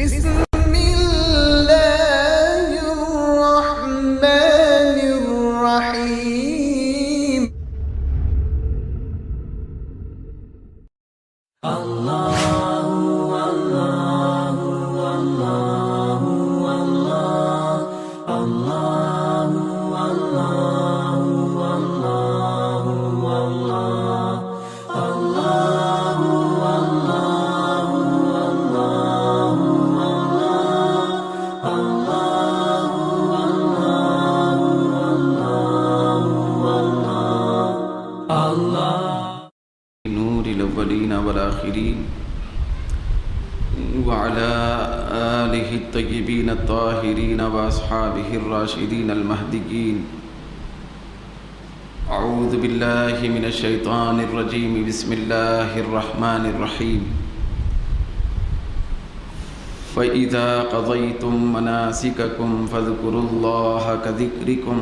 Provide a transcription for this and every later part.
بسم الله الرحمن الرحيم. نور الأولين والآخرين وعلى آله الطيبين الطاهرين وأصحابه الراشدين المهديين. أعوذ بالله من الشيطان الرجيم. بسم الله الرحمن الرحيم. فإذا قضيتم مناسككم فاذكروا الله كذكركم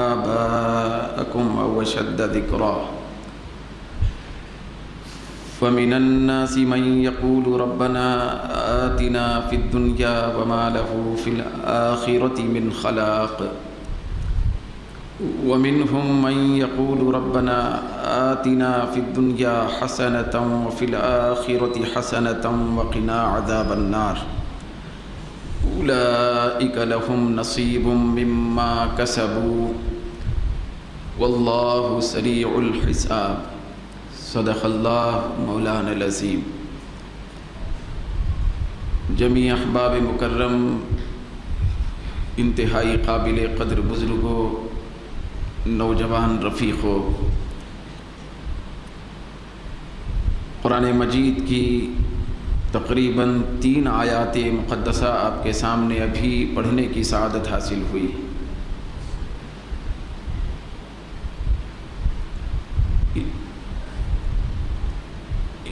آباءكم أو أشد ذكرا. فمن الناس من يقول ربنا آتنا في الدنيا وما له في الآخرة من خلاق. ومنهم من يقول ربنا آتنا في الدنيا حسنة وفي الآخرة حسنة وقنا عذاب النار. أولئك لهم نصيب مما كسبوا والله سريع الحساب. صدق اللہ مولانا العظیم. جمیع احباب مکرم، انتہائی قابل قدر بزرگوں، نوجوان رفیقوں، قرآن مجید کی تقریباً 3 آیات مقدسہ آپ کے سامنے ابھی پڑھنے کی سعادت حاصل ہوئی.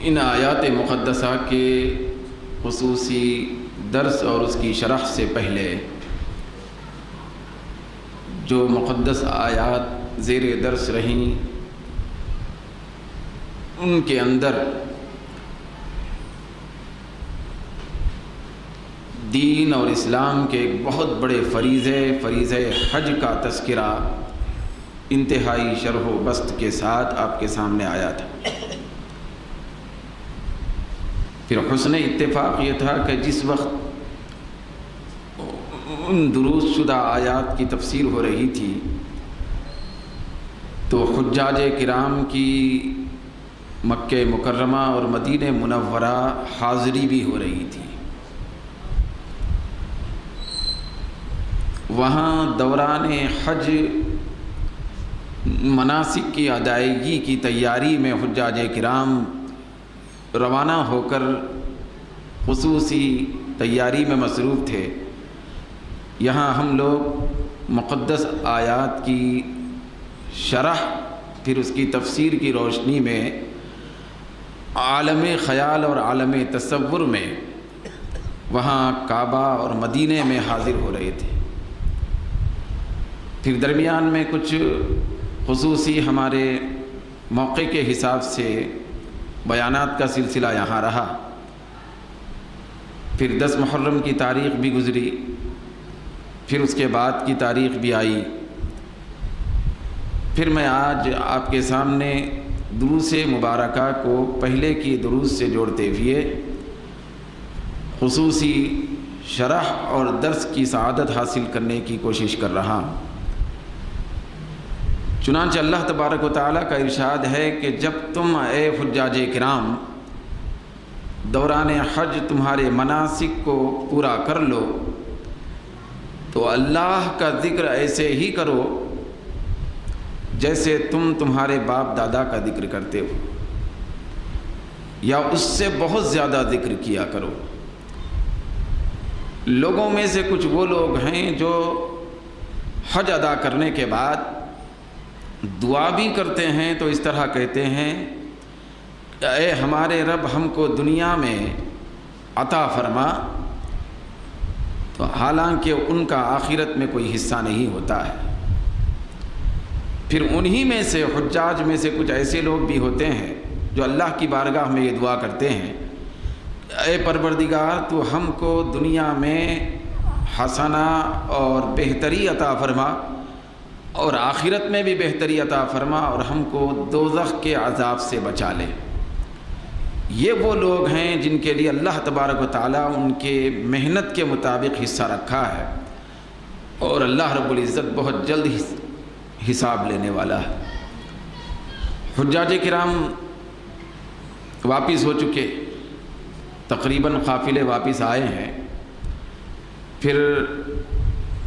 ان آیات مقدسہ کے خصوصی درس اور اس کی شرح سے پہلے جو مقدس آیات زیر درس رہیں ان کے اندر دین اور اسلام کے ایک بہت بڑے فریضہ حج کا تذکرہ انتہائی شرح و بسط کے ساتھ آپ کے سامنے آیا تھا. پھر حسن اتفاق یہ تھا کہ جس وقت ان دروس شدہ آیات کی تفسیر ہو رہی تھی تو حجاج کرام کی مکہ مکرمہ اور مدینہ منورہ حاضری بھی ہو رہی تھی. وہاں دوران حج مناسک کی ادائیگی کی تیاری میں حجاج کرام روانہ ہو کر خصوصی تیاری میں مصروف تھے. یہاں ہم لوگ مقدس آیات کی شرح پھر اس کی تفسیر کی روشنی میں عالم خیال اور عالم تصور میں وہاں کعبہ اور مدینے میں حاضر ہو رہے تھے. پھر درمیان میں کچھ خصوصی ہمارے موقع کے حساب سے بیانات کا سلسلہ یہاں رہا. پھر 10 محرم کی تاریخ بھی گزری، پھر اس کے بعد کی تاریخ بھی آئی. پھر میں آج آپ کے سامنے دروس مبارکہ کو پہلے کی دروس سے جوڑتے ہوئے خصوصی شرح اور درس کی سعادت حاصل کرنے کی کوشش کر رہا ہوں. چنانچہ اللہ تبارک و تعالیٰ کا ارشاد ہے کہ جب تم اے حجاج کرام دوران حج تمہارے مناسک کو پورا کر لو تو اللہ کا ذکر ایسے ہی کرو جیسے تم تمہارے باپ دادا کا ذکر کرتے ہو، یا اس سے بہت زیادہ ذکر کیا کرو. لوگوں میں سے کچھ وہ لوگ ہیں جو حج ادا کرنے کے بعد دعا بھی کرتے ہیں تو اس طرح کہتے ہیں کہ اے ہمارے رب ہم کو دنیا میں عطا فرما، تو حالانکہ ان کا آخرت میں کوئی حصہ نہیں ہوتا ہے. پھر انہی میں سے حجاج میں سے کچھ ایسے لوگ بھی ہوتے ہیں جو اللہ کی بارگاہ میں یہ دعا کرتے ہیں اے پروردگار تو ہم کو دنیا میں حسنہ اور بہتری عطا فرما اور آخرت میں بھی بہتری عطا فرما اور ہم کو دوزخ کے عذاب سے بچا لے۔ یہ وہ لوگ ہیں جن کے لیے اللہ تبارک و تعالیٰ ان کے محنت کے مطابق حصہ رکھا ہے، اور اللہ رب العزت بہت جلد حساب لینے والا ہے۔ حجاج کرام واپس ہو چکے، تقریباً قافلے واپس آئے ہیں، پھر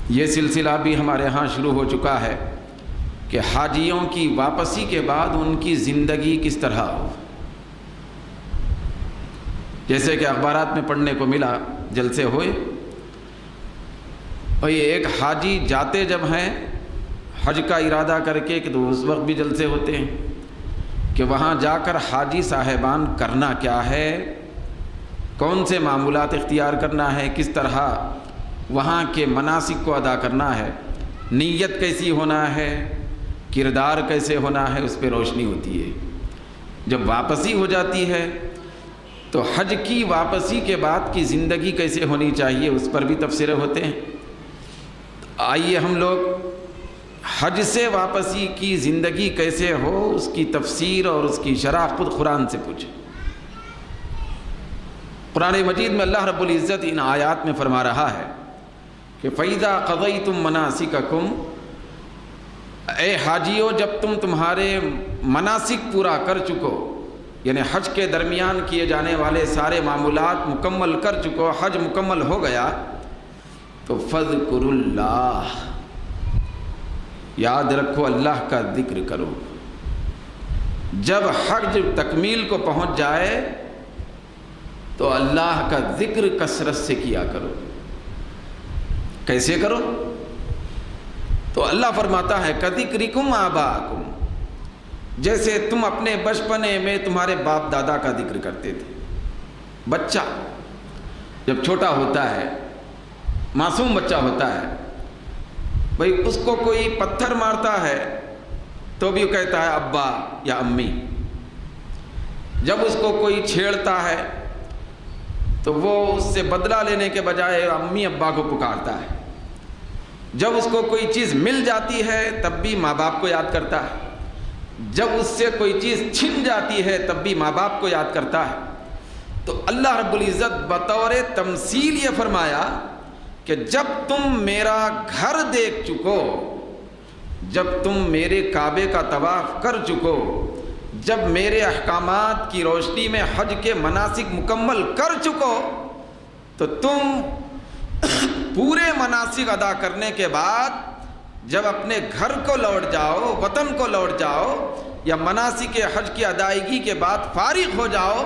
یہ سلسلہ بھی ہمارے ہاں شروع ہو چکا ہے کہ حاجیوں کی واپسی کے بعد ان کی زندگی کس طرح ہو۔ جیسے کہ اخبارات میں پڑھنے کو ملا، جلسے ہوئے، اور یہ ایک حاجی جاتے جب ہیں حج کا ارادہ کر کے کہ تو اس وقت بھی جلسے ہوتے ہیں کہ وہاں جا کر حاجی صاحبان کرنا کیا ہے، کون سے معمولات اختیار کرنا ہے، کس طرح وہاں کے مناسک کو ادا کرنا ہے، نیت کیسی ہونا ہے، کردار کیسے ہونا ہے، اس پہ روشنی ہوتی ہے۔ جب واپسی ہو جاتی ہے تو حج کی واپسی کے بعد کی زندگی کیسے ہونی چاہیے، اس پر بھی تبصرے ہوتے ہیں۔ آئیے ہم لوگ حج سے واپسی کی زندگی کیسے ہو، اس کی تفسیر اور اس کی شرح خود قرآن سے پوچھیں۔ قرآن مجید میں اللہ رب العزت ان آیات میں فرما رہا ہے کہ فَإِذَا قَضَيْتُم مَنَاسِكَكُمْ، اے حاجیو جب تم تمہارے مناسک پورا کر چکو، یعنی حج کے درمیان کیے جانے والے سارے معمولات مکمل کر چکو، حج مکمل ہو گیا، تو فَاذْكُرُوا اللَّهَ، یاد رکھو اللہ کا ذکر کرو۔ جب حج تکمیل کو پہنچ جائے تو اللہ کا ذکر کثرت سے کیا کرو۔ کیسے کرو؟ تو اللہ فرماتا ہے کذکرکم آباءکم، جیسے تم اپنے بچپنے میں تمہارے باپ دادا کا ذکر کرتے تھے۔ بچہ جب چھوٹا ہوتا ہے، معصوم بچہ ہوتا ہے، بھئی اس کو کوئی پتھر مارتا ہے تو بھی وہ کہتا ہے ابا یا امی۔ جب اس کو کوئی چھیڑتا ہے تو وہ اس سے بدلہ لینے کے بجائے امی ابا کو پکارتا ہے۔ جب اس کو کوئی چیز مل جاتی ہے تب بھی ماں باپ کو یاد کرتا ہے، جب اس سے کوئی چیز چھن جاتی ہے تب بھی ماں باپ کو یاد کرتا ہے۔ تو اللہ رب العزت بطور تمثیل یہ فرمایا کہ جب تم میرا گھر دیکھ چکو، جب تم میرے کعبے کا طواف کر چکو، جب میرے احکامات کی روشنی میں حج کے مناسک مکمل کر چکو، تو تم پورے مناسک ادا کرنے کے بعد جب اپنے گھر کو لوٹ جاؤ، وطن کو لوٹ جاؤ، یا مناسک حج کی ادائیگی کے بعد فارغ ہو جاؤ،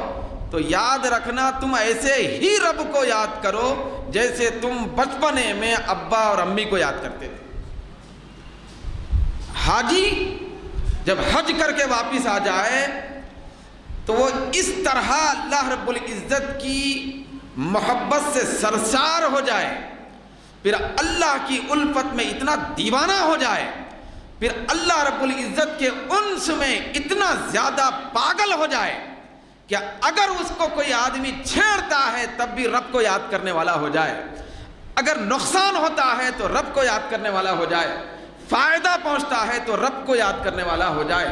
تو یاد رکھنا تم ایسے ہی رب کو یاد کرو جیسے تم بچپنے میں ابا اور امی کو یاد کرتے تھے۔ حاجی جب حج کر کے واپس آ جائے تو وہ اس طرح اللہ رب العزت کی محبت سے سرشار ہو جائے، پھر اللہ کی الفت میں اتنا دیوانہ ہو جائے، پھر اللہ رب العزت کے انس میں اتنا زیادہ پاگل ہو جائے کہ اگر اس کو کوئی آدمی چھیڑتا ہے تب بھی رب کو یاد کرنے والا ہو جائے، اگر نقصان ہوتا ہے تو رب کو یاد کرنے والا ہو جائے، فائدہ پہنچتا ہے تو رب کو یاد کرنے والا ہو جائے،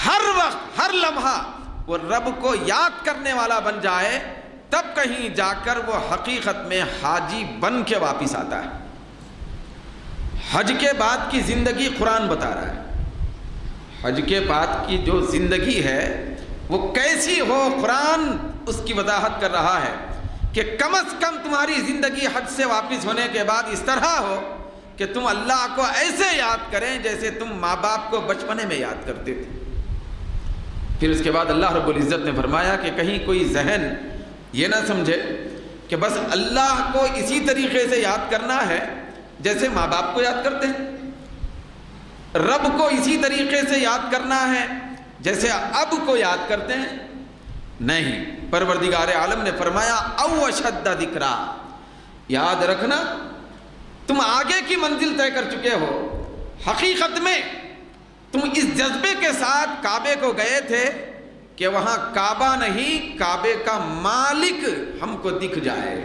ہر وقت ہر لمحہ وہ رب کو یاد کرنے والا بن جائے، تب کہیں جا کر وہ حقیقت میں حاجی بن کے واپس آتا ہے۔ حج کے بعد کی زندگی قرآن بتا رہا ہے، حج کے بعد کی جو زندگی ہے وہ کیسی ہو، قرآن اس کی وضاحت کر رہا ہے کہ کم از کم تمہاری زندگی حج سے واپس ہونے کے بعد اس طرح ہو کہ تم اللہ کو ایسے یاد کریں جیسے تم ماں باپ کو بچپنے میں یاد کرتے تھے۔ پھر اس کے بعد اللہ رب العزت نے فرمایا کہ کہیں کوئی ذہن یہ نہ سمجھے کہ بس اللہ کو اسی طریقے سے یاد کرنا ہے جیسے ماں باپ کو یاد کرتے ہیں، رب کو اسی طریقے سے یاد کرنا ہے جیسے اب کو یاد کرتے ہیں، نہیں۔ پروردگار عالم نے فرمایا او اشد ذکرا، یاد رکھنا تم آگے کی منزل طے کر چکے ہو، حقیقت میں تم اس جذبے کے ساتھ کعبے کو گئے تھے کہ کہ وہاں کعبہ نہیں، کعبے کا مالک ہم کو دکھ جائے،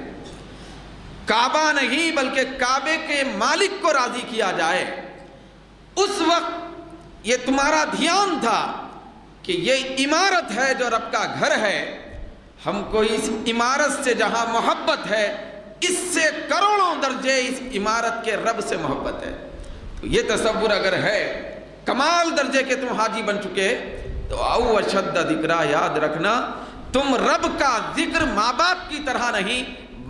کعبہ نہیں بلکہ کعبے کے مالک کو راضی کیا جائے۔ اس وقت یہ تمہارا دھیان تھا کہ یہ عمارت ہے جو رب کا گھر ہے، ہم کو اس عمارت سے جہاں محبت ہے اس سے کروڑوں درجے اس عمارت کے رب سے محبت ہے۔ تو یہ تصور اگر ہے، کمال درجے کے تم حاجی بن چکے، تو او اشد ذکرہ، یاد رکھنا تم رب کا ذکر ماں باپ کی طرح نہیں،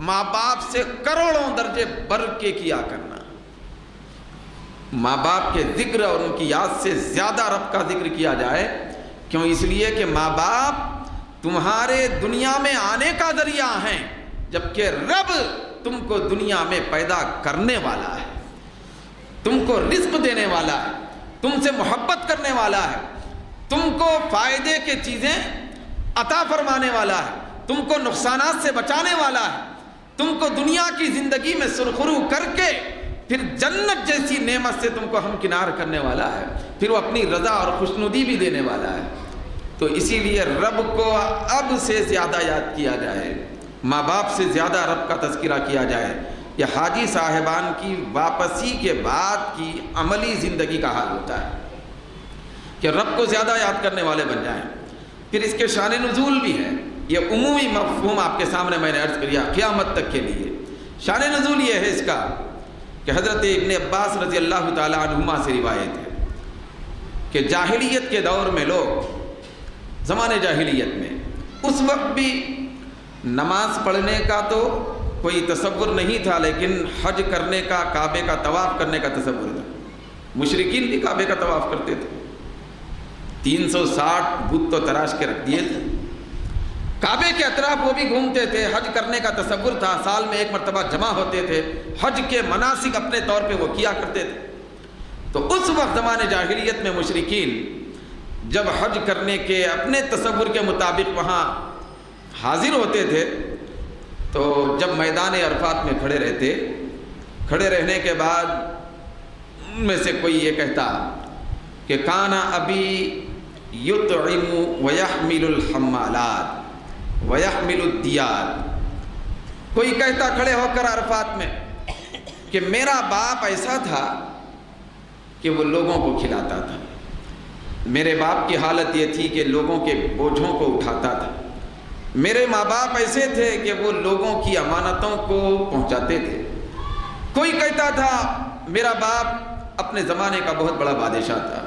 ماں باپ سے کروڑوں درجے بڑھ کے کیا کرنا۔ ماں باپ کے ذکر اور ان کی یاد سے زیادہ رب کا ذکر کیا جائے۔ کیوں؟ اس لیے کہ ماں باپ تمہارے دنیا میں آنے کا ذریعہ ہیں، جبکہ رب تم کو دنیا میں پیدا کرنے والا ہے، تم کو رزق دینے والا ہے، تم سے محبت کرنے والا ہے، تم کو فائدے کے چیزیں عطا فرمانے والا ہے، تم کو نقصانات سے بچانے والا ہے، تم کو دنیا کی زندگی میں سرخرو کر کے پھر جنت جیسی نعمت سے تم کو ہمکنار کرنے والا ہے، پھر وہ اپنی رضا اور خوشنودی بھی دینے والا ہے۔ تو اسی لیے رب کو اب سے زیادہ یاد کیا جائے، ماں باپ سے زیادہ رب کا تذکرہ کیا جائے۔ یہ حاجی صاحبان کی واپسی کے بعد کی عملی زندگی کا حال ہوتا ہے کہ رب کو زیادہ یاد کرنے والے بن جائیں۔ پھر اس کے شان نزول بھی ہے، یہ عمومی مفہوم آپ کے سامنے میں نے عرض کیا قیامت تک کے لیے۔ شان نزول یہ ہے اس کا کہ حضرت ابن عباس رضی اللہ تعالی عنہما سے روایت ہے کہ جاہلیت کے دور میں لوگ، زمانے جاہلیت میں، اس وقت بھی نماز پڑھنے کا تو کوئی تصور نہیں تھا، لیکن حج کرنے کا، کعبے کا طواف کرنے کا تصور تھا۔ مشرکین بھی کعبے کا طواف کرتے تھے، 360 بت تو تراش کے رکھ دیے تھے، کعبے کے اطراف وہ بھی گھومتے تھے، حج کرنے کا تصور تھا، سال میں ایک مرتبہ جمع ہوتے تھے، حج کے مناسک اپنے طور پہ وہ کیا کرتے تھے۔ تو اس وقت زمانے جاہلیت میں مشرکین جب حج کرنے کے اپنے تصور کے مطابق وہاں حاضر ہوتے تھے، تو جب میدان عرفات میں کھڑے رہتے، کھڑے رہنے کے بعد ان میں سے کوئی یہ کہتا کہ کانا ابی یطعم ویحمل الحمالات ویحمل الدیات۔ کوئی کہتا کھڑے ہو کر عرفات میں کہ میرا باپ ایسا تھا کہ وہ لوگوں کو کھلاتا تھا، میرے باپ کی حالت یہ تھی کہ لوگوں کے بوجھوں کو اٹھاتا تھا، میرے ماں باپ ایسے تھے کہ وہ لوگوں کی امانتوں کو پہنچاتے تھے۔ کوئی کہتا تھا میرا باپ اپنے زمانے کا بہت بڑا بادشاہ تھا،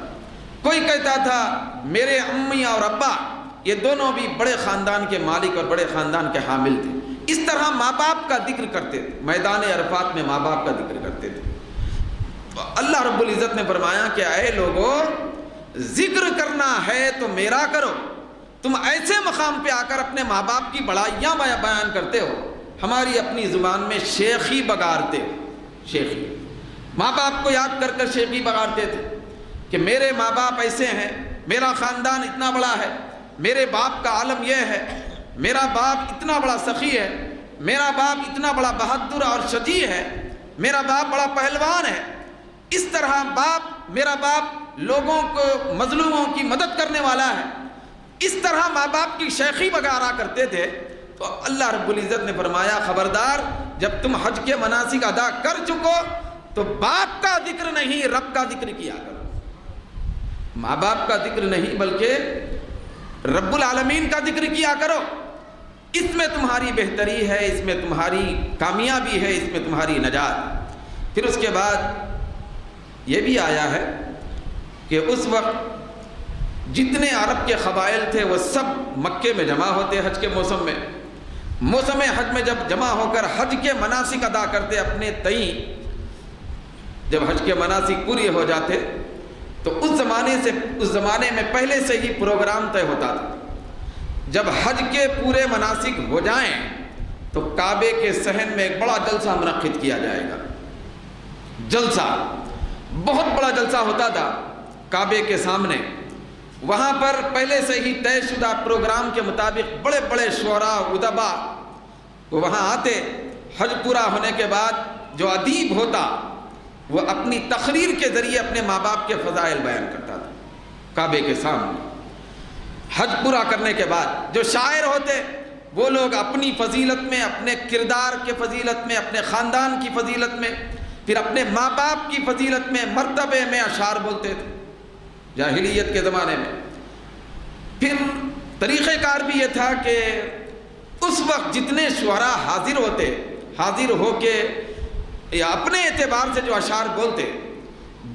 کوئی کہتا تھا میرے امی اور ابا یہ دونوں بھی بڑے خاندان کے مالک اور بڑے خاندان کے حامل تھے۔ اس طرح ماں باپ کا ذکر کرتے تھے، میدان عرفات میں ماں باپ کا ذکر کرتے تھے۔ اللہ رب العزت نے فرمایا کہ اے لوگو، ذکر کرنا ہے تو میرا کرو، تم ایسے مقام پہ آ کر اپنے ماں باپ کی بڑائیاں بیان کرتے ہو، ہماری اپنی زبان میں شیخی بگارتے ہو۔ شیخی، ماں باپ کو یاد کر کر شیخی بگارتے تھے کہ میرے ماں باپ ایسے ہیں، میرا خاندان اتنا بڑا ہے، میرے باپ کا عالم یہ ہے، میرا باپ اتنا بڑا سخی ہے، میرا باپ اتنا بڑا بہادر اور شجاع ہے، میرا باپ بڑا پہلوان ہے۔ اس طرح میرا باپ لوگوں کو، مظلوموں کی مدد کرنے والا ہے، اس طرح ماں باپ کی شیخی بگارا کرتے تھے۔ تو اللہ رب العزت نے فرمایا خبردار، جب تم حج کے مناسک ادا کر چکو تو باپ کا ذکر نہیں، رب کا ذکر کیا کرو۔ ماں باپ کا ذکر نہیں بلکہ رب العالمین کا ذکر کیا کرو۔ اس میں تمہاری بہتری ہے، اس میں تمہاری کامیابی ہے، اس میں تمہاری نجات۔ پھر اس کے بعد یہ بھی آیا ہے کہ اس وقت جتنے عرب کے قبائل تھے وہ سب مکے میں جمع ہوتے حج کے موسم میں۔ موسم حج میں جب جمع ہو کر حج کے مناسک ادا کرتے اپنے تئیں، جب حج کے مناسک پورے ہو جاتے تو اس زمانے میں پہلے سے ہی پروگرام طے ہوتا تھا۔ جب حج کے پورے مناسک ہو جائیں تو کعبے کے صحن میں ایک بڑا جلسہ منعقد کیا جائے گا۔ جلسہ، بہت بڑا جلسہ ہوتا تھا کعبے کے سامنے۔ وہاں پر پہلے سے ہی طے شدہ پروگرام کے مطابق بڑے بڑے شعراء، ادبا وہ وہاں آتے۔ حج پورا ہونے کے بعد جو ادیب ہوتا وہ اپنی تقریر کے ذریعے اپنے ماں باپ کے فضائل بیان کرتا تھا کعبے کے سامنے۔ حج پورا کرنے کے بعد جو شاعر ہوتے وہ لوگ اپنی فضیلت میں، اپنے کردار کے فضیلت میں، اپنے خاندان کی فضیلت میں، پھر اپنے ماں باپ کی فضیلت میں، مرتبے میں اشعار بولتے تھے جاہلیت کے زمانے میں۔ پھر طریقہ کار بھی یہ تھا کہ اس وقت جتنے شعراء حاضر ہو کے یا اپنے اعتبار سے جو اشعار بولتے،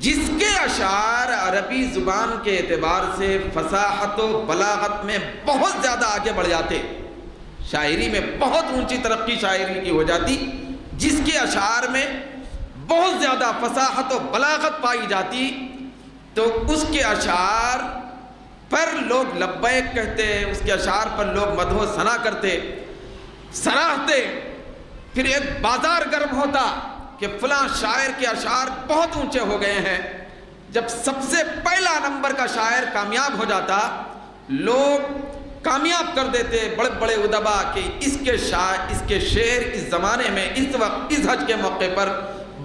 جس کے اشعار عربی زبان کے اعتبار سے فصاحت و بلاغت میں بہت زیادہ آگے بڑھ جاتے، شاعری میں بہت اونچی ترقی شاعری کی ہو جاتی، جس کے اشعار میں بہت زیادہ فصاحت و بلاغت پائی جاتی، تو اس کے اشعار پر لوگ لبیک کہتے، اس کے اشعار پر لوگ مدح و ثنا کرتے، سراہتے۔ پھر ایک بازار گرم ہوتا کہ فلاں شاعر کے اشعار بہت اونچے ہو گئے ہیں۔ جب سب سے پہلا نمبر کا شاعر کامیاب ہو جاتا، لوگ کامیاب کر دیتے بڑے بڑے ادبا کہ اس کے شعر اس زمانے میں اس وقت اس حج کے موقع پر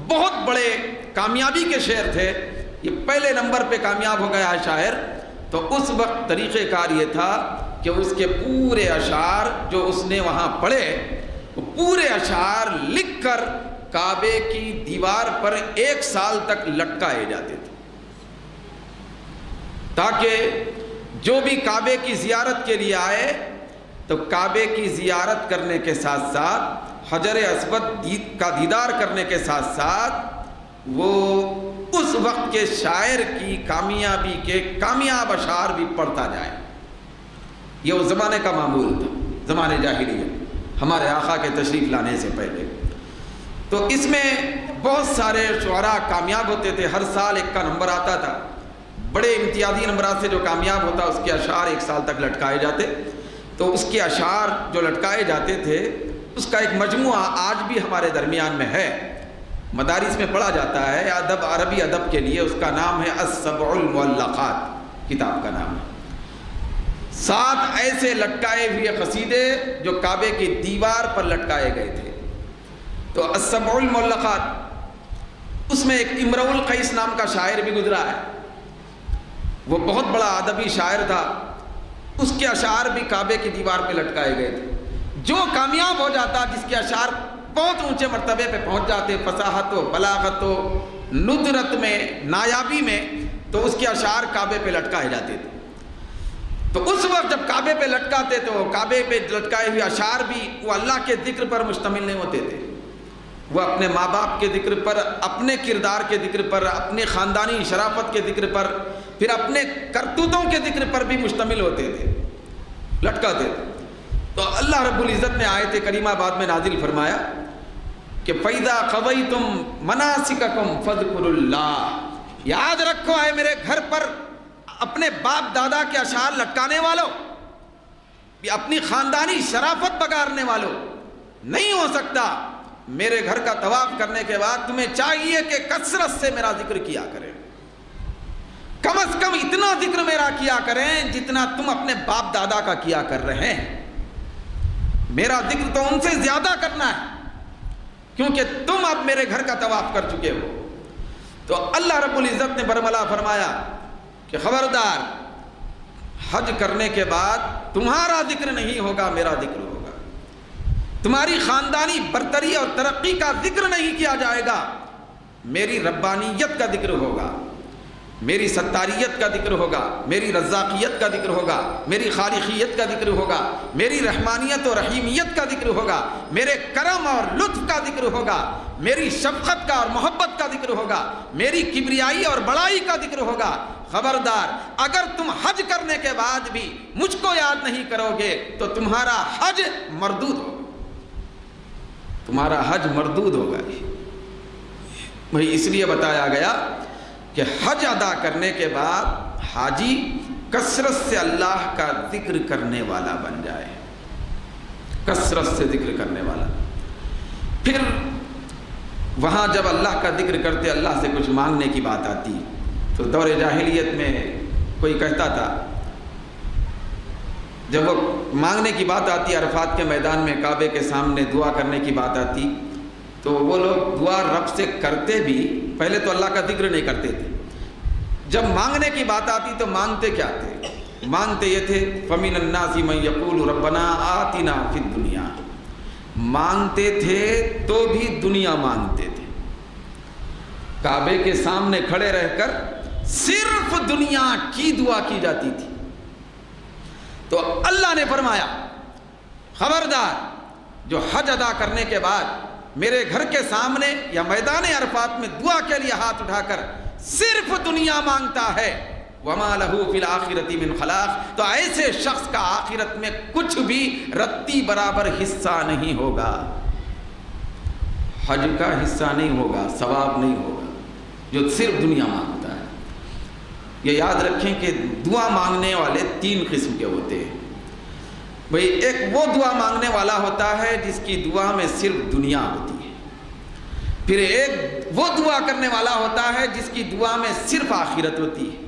بہت بڑے کامیابی کے شعر تھے، یہ پہلے نمبر پہ کامیاب ہو گیا ہے شاعر۔ تو اس وقت طریقہ کار یہ تھا کہ اس کے پورے اشعار جو اس نے وہاں پڑھے، وہ پورے اشعار لکھ کر کعبے کی دیوار پر 1 سال تک لٹکائے جاتے تھے، تاکہ جو بھی کعبے کی زیارت کے لیے آئے تو کعبے کی زیارت کرنے کے ساتھ ساتھ حجر اسود کا دیدار کرنے کے ساتھ ساتھ وہ اس وقت کے شاعر کی کامیابی کے کامیاب اشعار بھی پڑھتا جائے۔ یہ اس زمانے کا معمول تھا، زمانے جاہلیت، ہمارے آقا کے تشریف لانے سے پہلے۔ تو اس میں بہت سارے شعراء کامیاب ہوتے تھے، ہر سال ایک کا نمبر آتا تھا، بڑے امتیازی نمبرات سے جو کامیاب ہوتا اس کے اشعار 1 سال تک لٹکائے جاتے۔ تو اس کے اشعار جو لٹکائے جاتے تھے اس کا ایک مجموعہ آج بھی ہمارے درمیان میں ہے، مدارس میں پڑھا جاتا ہے، ادب عربی ادب کے لیے، اس کا نام ہے السبع المعلقات، کتاب کا نام ہے۔ 7 ایسے لٹکائے ہوئے قصیدے جو کعبے کی دیوار پر لٹکائے گئے تھے۔ تو السبع المعلقات، اس میں ایک امرؤ القیس نام کا شاعر بھی گزرا ہے، وہ بہت بڑا ادبی شاعر تھا، اس کے اشعار بھی کعبے کی دیوار پہ لٹکائے گئے تھے۔ جو کامیاب ہو جاتا، جس کے اشعار بہت اونچے مرتبے پہ پہنچ جاتے، فصاحت و بلاغت و ندرت میں، نایابی میں، تو اس کے اشعار کعبے پہ لٹکائے جاتے تھے۔ تو اس وقت جب کعبے پہ لٹکاتے تو کعبے پہ لٹکائے ہوئے اشعار بھی وہ اللہ کے ذکر پر مشتمل نہیں ہوتے تھے، وہ اپنے ماں باپ کے ذکر پر، اپنے کردار کے ذکر پر، اپنے خاندانی شرافت کے ذکر پر، پھر اپنے کرتوتوں کے ذکر پر بھی مشتمل ہوتے تھے، لٹکاتے تھے۔ تو اللہ رب العزت نے آیت کریمہ بعد میں نازل فرمایا کہ فَإِذَا قَضَيْتُم مَنَاسِكَكُمْ فَاذْكُرُوا اللَّهَ، یاد رکھو اے میرے گھر پر اپنے باپ دادا کے اشعار لٹکانے والوں، اپنی خاندانی شرافت بگارنے والوں، نہیں ہو سکتا میرے گھر کا طواف کرنے کے بعد تمہیں چاہیے کہ کثرت سے میرا ذکر کیا کریں، کم از کم اتنا ذکر میرا کیا کریں جتنا تم اپنے باپ دادا کا کیا کر رہے ہیں۔ میرا ذکر تو ان سے زیادہ کرنا ہے، کیونکہ تم اب میرے گھر کا طواف کر چکے ہو۔ تو اللہ رب العزت نے برملا فرمایا کہ خبردار، حج کرنے کے بعد تمہارا ذکر نہیں ہوگا، میرا ذکر ہوگا، تمہاری خاندانی برتری اور ترقی کا ذکر نہیں کیا جائے گا، میری ربانیت کا ذکر ہوگا، میری ستاریت کا ذکر ہوگا، میری رزاقیت کا ذکر ہوگا، میری خالقیت کا ذکر ہوگا، میری رحمانیت اور رحیمیت کا ذکر ہوگا، میرے کرم اور لطف کا ذکر ہوگا، میری شفقت کا اور محبت کا ذکر ہوگا، میری کبریائی اور بڑائی کا ذکر ہوگا۔ خبردار، اگر تم حج کرنے کے بعد بھی مجھ کو یاد نہیں کرو گے تو تمہارا حج مردود ہوگا، تمہارا حج مردود ہوگا۔ وہی اس لیے بتایا گیا کہ حج ادا کرنے کے بعد حاجی کثرت سے اللہ کا ذکر کرنے والا بن جائے، کثرت سے ذکر کرنے والا۔ پھر وہاں جب اللہ کا ذکر کرتے، اللہ سے کچھ مانگنے کی بات آتی، تو دور جاہلیت میں کوئی کہتا تھا، جب وہ مانگنے کی بات آتی، عرفات کے میدان میں کعبے کے سامنے دعا کرنے کی بات آتی، تو وہ لوگ دعا رب سے کرتے بھی، پہلے تو اللہ کا ذکر نہیں کرتے تھے، جب مانگنے کی بات آتی تو مانگتے کیا تھے؟ مانگتے یہ تھے فَمِنَ النَّاسِ مَن يَقُولُ رَبَّنَا آتِنَا فِي الدُّنْيَا، مانگتے تھے تو بھی دنیا مانگتے تھے، کعبے کے سامنے کھڑے رہ کر صرف دنیا کی دعا کی جاتی تھی۔ تو اللہ نے فرمایا خبردار، جو حج ادا کرنے کے بعد میرے گھر کے سامنے یا میدان عرفات میں دعا کے لیے ہاتھ اٹھا کر صرف دنیا مانگتا ہے، وَمَا لَهُ فِي الْآخِرَةِ مِنْ خَلَاقٍ، تو ایسے شخص کا آخرت میں کچھ بھی رتی برابر حصہ نہیں ہوگا، حج کا حصہ نہیں ہوگا، ثواب نہیں ہوگا، جو صرف دنیا مانگتا ہے۔ یہ یاد رکھیں کہ دعا مانگنے والے 3 قسم کے ہوتے ہیں بھئی۔ ایک وہ دعا مانگنے والا ہوتا ہے جس کی دعا میں صرف دنیا ہوتی ہے، پھر ایک وہ دعا کرنے والا ہوتا ہے جس کی دعا میں صرف آخرت ہوتی ہے،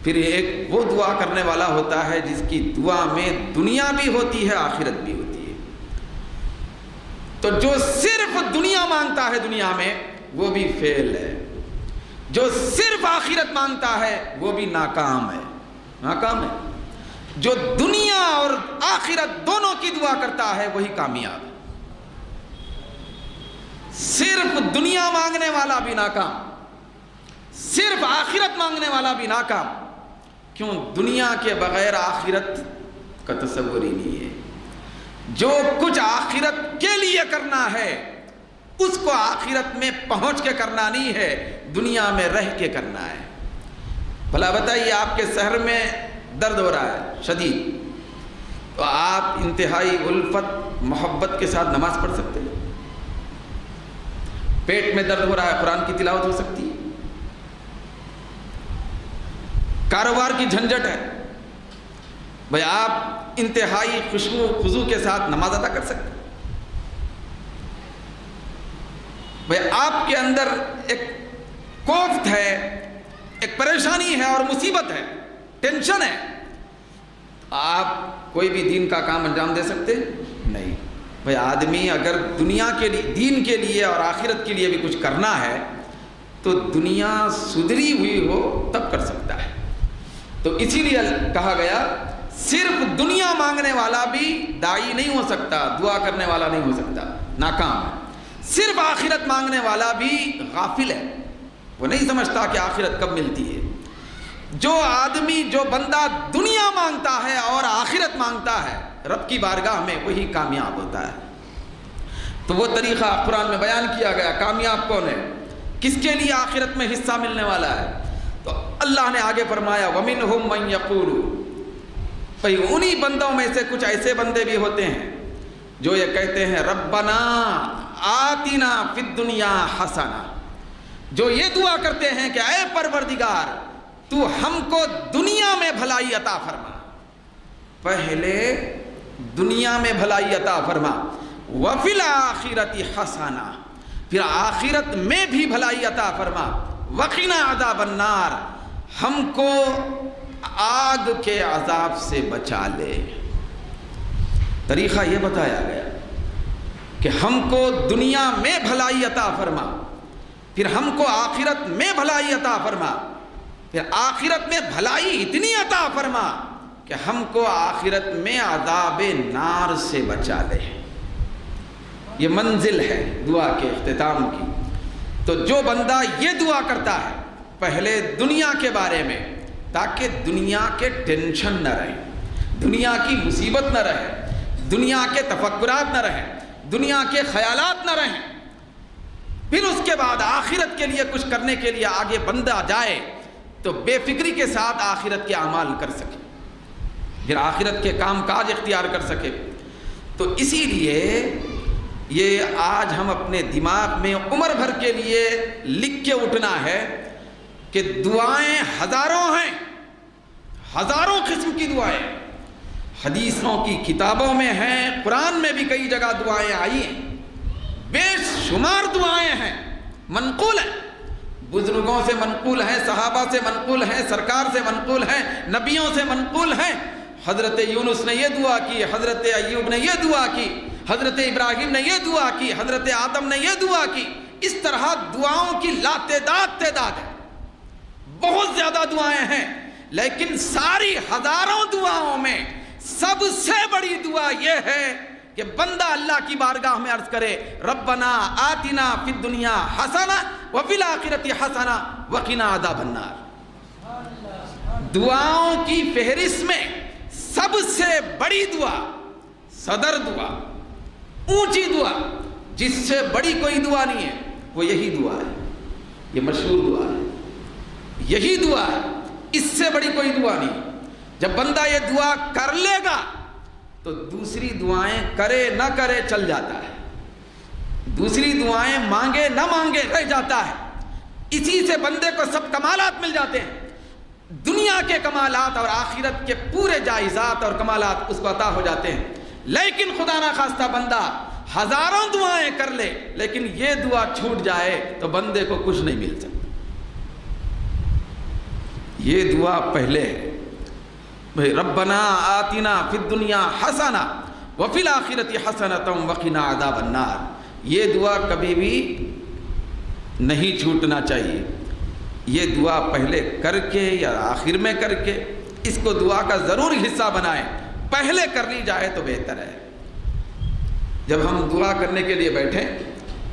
پھر ایک وہ دعا کرنے والا ہوتا ہے جس کی دعا میں دنیا بھی ہوتی ہے آخرت بھی ہوتی ہے۔ تو جو صرف دنیا مانگتا ہے دنیا میں وہ بھی فیل ہے، جو صرف آخرت مانگتا ہے وہ بھی ناکام ہے، ناکام ہے۔ جو دنیا اور آخرت دونوں کی دعا کرتا ہے وہی کامیاب ہے۔ صرف دنیا مانگنے والا بھی ناکام، صرف آخرت مانگنے والا بھی ناکام۔ کیوں؟ دنیا کے بغیر آخرت کا تصور ہی نہیں ہے۔ جو کچھ آخرت کے لیے کرنا ہے اس کو آخرت میں پہنچ کے کرنا نہیں ہے، دنیا میں رہ کے کرنا ہے۔ بھلا بتائیے، آپ کے سر میں درد ہو رہا ہے شدید، تو آپ انتہائی الفت محبت کے ساتھ نماز پڑھ سکتے ہیں؟ پیٹ میں درد ہو رہا ہے، قرآن کی تلاوت ہو سکتی ہے؟ کاروبار کی جھنجٹ ہے بھئی، آپ انتہائی خشوع و خضوع کے ساتھ نماز ادا کر سکتے ہیں؟ بھئی آپ کے اندر ایک کوفت ہے، ایک پریشانی ہے اور مصیبت ہے، ٹینشن ہے، آپ کوئی بھی دین کا کام انجام دے سکتے نہیں۔ بھئی آدمی اگر دنیا کے لیے، دین کے لیے اور آخرت کے لیے بھی کچھ کرنا ہے تو دنیا سدھری ہوئی ہو تب کر سکتا ہے۔ تو اسی لیے کہا گیا صرف دنیا مانگنے والا بھی داعی نہیں ہو سکتا، دعا کرنے والا نہیں ہو سکتا، ناکام ہے۔ صرف آخرت مانگنے والا بھی غافل ہے، وہ نہیں سمجھتا کہ آخرت کب ملتی ہے۔ جو آدمی، جو بندہ دنیا مانگتا ہے اور آخرت مانگتا ہے رب کی بارگاہ میں، وہی کامیاب ہوتا ہے۔ تو وہ طریقہ قرآن میں بیان کیا گیا، کامیاب کون ہے، کس کے لیے آخرت میں حصہ ملنے والا ہے۔ تو اللہ نے آگے فرمایا وَمِنْهُمْ مَنْ يَقُولُ، بھئی انہی بندوں میں سے کچھ ایسے بندے بھی ہوتے ہیں جو یہ کہتے ہیں ربنا آتنا فی الدنیا حسنہ، جو یہ دعا کرتے ہیں کہ اے پروردگار تو ہم کو دنیا میں بھلائی عطا فرما، پہلے دنیا میں بھلائی عطا فرما، وفی الآخرۃ حسنہ، پھر آخرت میں بھی بھلائی عطا فرما، وقنا عذاب النار، ہم کو آگ کے عذاب سے بچا لے۔ طریقہ یہ بتایا گیا کہ ہم کو دنیا میں بھلائی عطا فرما، پھر ہم کو آخرت میں بھلائی عطا فرما، پھر آخرت میں بھلائی اتنی عطا فرما کہ ہم کو آخرت میں عذاب نار سے بچا لے۔ یہ منزل ہے دعا کے اختتام کی۔ تو جو بندہ یہ دعا کرتا ہے پہلے دنیا کے بارے میں، تاکہ دنیا کے ٹینشن نہ رہے، دنیا کی مصیبت نہ رہے، دنیا کے تفکرات نہ رہیں، دنیا کے خیالات نہ رہیں، پھر اس کے بعد آخرت کے لیے کچھ کرنے کے لیے آگے بندہ جائے تو بے فکری کے ساتھ آخرت کے اعمال کر سکے، پھر آخرت کے کام کاج اختیار کر سکے۔ تو اسی لیے یہ آج ہم اپنے دماغ میں عمر بھر کے لیے لکھ کے اٹھنا ہے کہ دعائیں ہزاروں ہیں، ہزاروں قسم کی دعائیں حدیثوں کی کتابوں میں ہیں، قرآن میں بھی کئی جگہ دعائیں آئی ہیں، بے شمار دعائیں ہیں، منقول ہیں، بزرگوں سے منقول ہیں، صحابہ سے منقول ہیں، سرکار سے منقول ہیں، نبیوں سے منقول ہیں۔ حضرت یونس نے یہ دعا کی، حضرت ایوب نے یہ دعا کی، حضرت ابراہیم نے یہ دعا کی، حضرت آدم نے یہ دعا کی۔ اس طرح دعاؤں کی لاتعداد تعداد ہے، بہت زیادہ دعائیں ہیں، لیکن ساری ہزاروں دعاؤں میں سب سے بڑی دعا یہ ہے کہ بندہ اللہ کی بارگاہ میں عرض کرے ربنا آتنا فی الدنیا حسنہ وفی الآخرۃ حسنہ وقنا عذاب النار۔ دعاؤں کی فہرست میں سب سے بڑی دعا، صدر دعا، اونچی دعا، جس سے بڑی کوئی دعا نہیں ہے، وہ یہی دعا ہے۔ یہ مشہور دعا ہے، یہی دعا ہے، اس سے بڑی کوئی دعا نہیں۔ جب بندہ یہ دعا کر لے گا تو دوسری دعائیں کرے نہ کرے چل جاتا ہے، دوسری دعائیں مانگے نہ مانگے رہ جاتا ہے۔ اسی سے بندے کو سب کمالات مل جاتے ہیں، دنیا کے کمالات اور آخرت کے پورے جائزات اور کمالات اس کو عطا ہو جاتے ہیں۔ لیکن خدا نہ خواستہ بندہ ہزاروں دعائیں کر لے لیکن یہ دعا چھوٹ جائے تو بندے کو کچھ نہیں مل سکتا۔ یہ دعا پہلے ہے، بھئی ربنا آتنا فی الدنیا حسنہ وفی الآخرۃ حسنۃ وقنا عذاب النار۔ یہ دعا کبھی بھی نہیں چھوٹنا چاہیے۔ یہ دعا پہلے کر کے یا آخر میں کر کے اس کو دعا کا ضرور حصہ بنائیں، پہلے کر لی جائے تو بہتر ہے۔ جب ہم دعا کرنے کے لیے بیٹھیں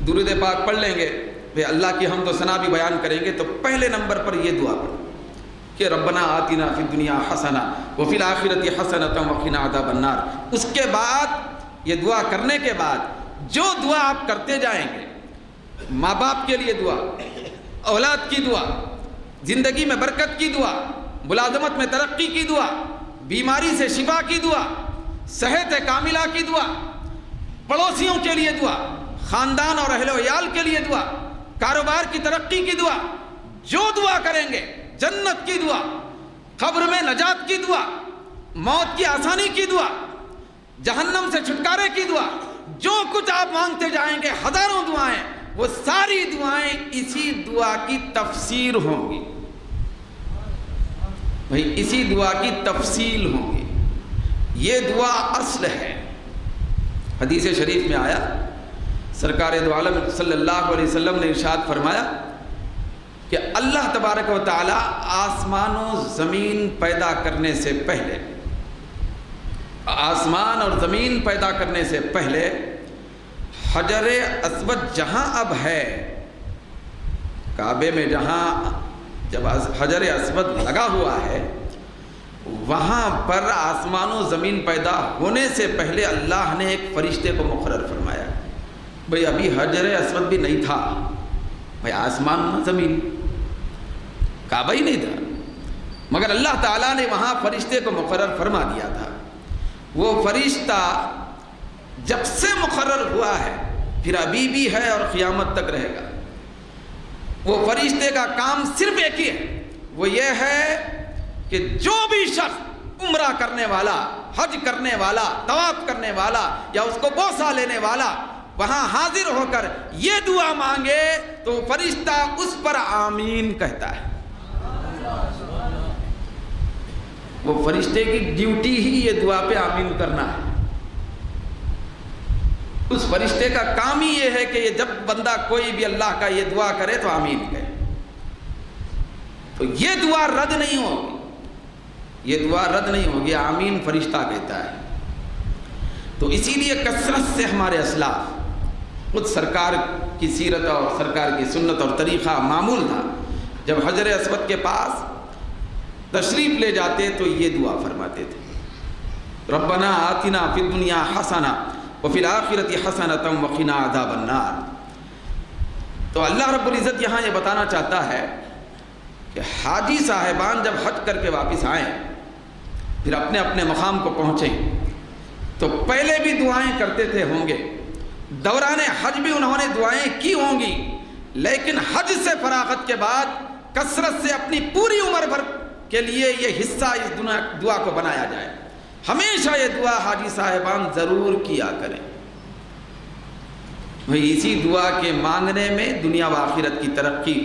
درود پاک پڑھ لیں گے، پھر اللہ کی حمد و ثنا بھی بیان کریں گے، تو پہلے نمبر پر یہ دعا پڑھیں کہ ربنا آتنا فی الدنیا حسنہ وفی الآخرۃ حسنۃ وقنا عذاب النار۔ اس کے بعد یہ دعا کرنے کے بعد جو دعا آپ کرتے جائیں گے، ماں باپ کے لیے دعا، اولاد کی دعا، زندگی میں برکت کی دعا، ملازمت میں ترقی کی دعا، بیماری سے شفا کی دعا، صحت کاملہ کی دعا، پڑوسیوں کے لیے دعا، خاندان اور اہل و عیال کے لیے دعا، کاروبار کی ترقی کی دعا، جو دعا کریں گے، جنت کی دعا، قبر میں نجات کی دعا، موت کی آسانی کی دعا، جہنم سے چھٹکارے کی دعا، جو کچھ آپ مانگتے جائیں گے، ہزاروں دعائیں، وہ ساری دعائیں اسی دعا کی تفسیر ہوں گی، بھئی اسی دعا کی تفصیل ہوں گی۔ یہ دعا اصل ہے۔ حدیث شریف میں آیا، سرکار دو عالم صلی اللہ علیہ وسلم نے ارشاد فرمایا کہ اللہ تبارک و تعالی آسمان و زمین پیدا کرنے سے پہلے، آسمان اور زمین پیدا کرنے سے پہلے حجر اسود جہاں اب ہے، کعبے میں جہاں جب حجر اسود لگا ہوا ہے، وہاں پر آسمان و زمین پیدا ہونے سے پہلے اللہ نے ایک فرشتے کو مقرر فرمایا۔ بھئی ابھی حجر اسود بھی نہیں تھا، بھئی آسمان زمین، کعبہ ہی نہیں تھا، مگر اللہ تعالیٰ نے وہاں فرشتے کو مقرر فرما دیا تھا۔ وہ فرشتہ جب سے مقرر ہوا ہے، پھر ابھی بھی ہے اور قیامت تک رہے گا۔ وہ فرشتے کا کام صرف ایک ہی ہے، وہ یہ ہے کہ جو بھی شخص عمرہ کرنے والا، حج کرنے والا، طواف کرنے والا یا اس کو بوسہ لینے والا وہاں حاضر ہو کر یہ دعا مانگے تو فرشتہ اس پر آمین کہتا ہے۔ وہ فرشتے کی ڈیوٹی ہی یہ دعا پہ آمین کرنا ہے۔ اس فرشتے کا کام ہی یہ ہے کہ یہ جب بندہ کوئی بھی اللہ کا یہ دعا کرے تو آمین کہے، تو یہ دعا رد نہیں ہوگی، یہ دعا رد نہیں ہوگی، آمین فرشتہ کہتا ہے۔ تو اسی لیے کثرت سے ہمارے اسلاف، خود سرکار کی سیرت اور سرکار کی سنت اور طریقہ معمول تھا، جب حجر اسود کے پاس تشریف لے جاتے تو یہ دعا فرماتے تھے، ربنا آتنا فی الدنیا حسنہ وفی الآخرۃ حسنۃ وقنا عذاب النار۔ تو اللہ رب العزت یہاں یہ بتانا چاہتا ہے کہ حاجی صاحبان جب حج کر کے واپس آئیں، پھر اپنے اپنے مقام کو پہنچیں، تو پہلے بھی دعائیں کرتے تھے ہوں گے، دوران حج بھی انہوں نے دعائیں کی ہوں گی، لیکن حج سے فراغت کے بعد کثرت سے اپنی پوری عمر بھر کے لیے یہ حصہ اس دعا کو بنایا جائے۔ ہمیشہ یہ دعا حاجی صاحبان ضرور کیا کریں، بھئی اسی دعا کے مانگنے میں دنیا و آخرت کی ترقی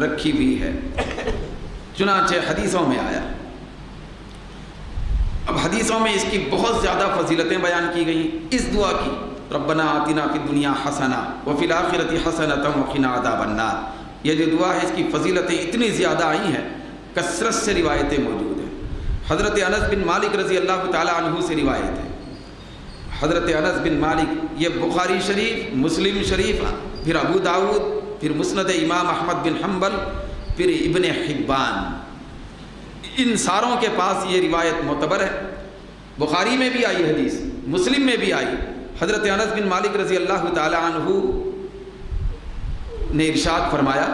رکھی ہوئی ہے۔ چنانچہ حدیثوں میں آیا، اب حدیثوں میں اس کی بہت زیادہ فضیلتیں بیان کی گئیں اس دعا کی، ربنا آتنا فی الدنیا حسنہ وفی الآخرۃ حسنۃ وقنا عذاب النار۔ یہ جو دعا ہے اس کی فضیلتیں اتنی زیادہ آئی ہیں کثرت سے روایتیں موجود ہیں۔ حضرت انس بن مالک رضی اللہ تعالیٰ عنہ سے روایت ہے۔ حضرت انس بن مالک یہ بخاری شریف، مسلم شریف، پھر ابو داؤد، پھر مسند امام احمد بن حنبل، پھر ابن حبان، ان ساروں کے پاس یہ روایت معتبر ہے۔ بخاری میں بھی آئی حدیث، مسلم میں بھی آئی۔ حضرت انس بن مالک رضی اللہ تعالی عنہ نے ارشاد فرمایا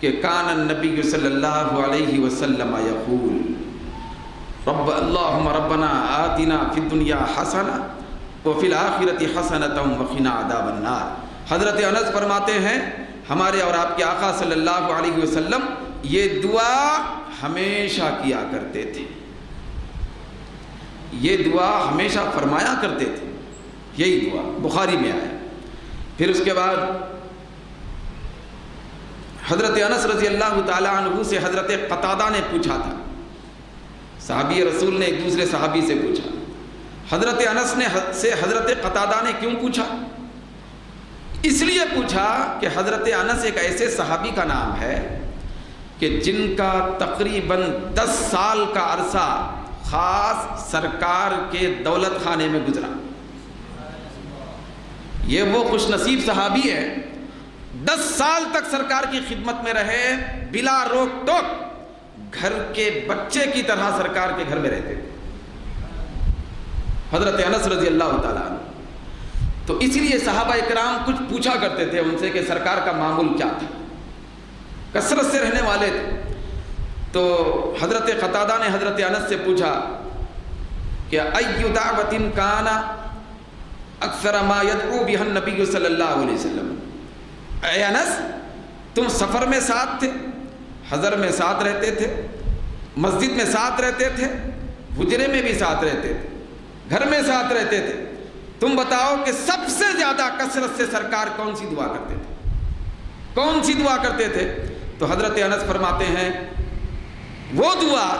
کہ کان النبی صلی اللہ علیہ وسلم یقول اللہم ربنا آتنا فی الدنیا حسنہ وفی الآخرۃ حسنۃ وقنا عذاب النار۔ حضرت انس فرماتے ہیں ہمارے اور آپ کے آقا صلی اللہ علیہ وسلم یہ دعا ہمیشہ کیا کرتے تھے، یہ دعا ہمیشہ فرمایا کرتے تھے، یہی دعا بخاری میں آیا۔ پھر اس کے بعد حضرت انس رضی اللہ تعالی عنہ سے حضرت قتادہ نے پوچھا تھا، صحابی رسول نے ایک دوسرے صحابی سے پوچھا۔ حضرت انس نے سے حضرت قتادہ نے کیوں پوچھا؟ اس لیے پوچھا کہ حضرت انس ایک ایسے صحابی کا نام ہے کہ جن کا تقریباً 10 سال کا عرصہ خاص سرکار کے دولت خانے میں گزرا۔ یہ وہ خوش نصیب صحابی ہے 10 سال تک سرکار کی خدمت میں رہے، بلا روک ٹوک، گھر کے بچے کی طرح سرکار کے گھر میں رہتے تھے حضرت انس رضی اللہ تعالیٰ عنہ۔ تو اس لیے صحابہ اکرام کچھ پوچھا کرتے تھے ان سے کہ سرکار کا معمول کیا تھا، کثرت سے رہنے والے تھے۔ تو حضرت قتادہ نے حضرت انس سے پوچھا کہ ای دعوت کان اکثر ما یدعو بها النبی صلی اللہ علیہ وسلم، اے انس تم سفر میں ساتھ تھے، حضر میں ساتھ رہتے تھے، مسجد میں ساتھ رہتے تھے، حجرے میں بھی ساتھ رہتے تھے، گھر میں ساتھ رہتے تھے، تم بتاؤ کہ سب سے زیادہ کثرت سے سرکار کون سی دعا کرتے تھے، کون سی دعا کرتے تھے؟ تو حضرت انس فرماتے ہیں وہ دعا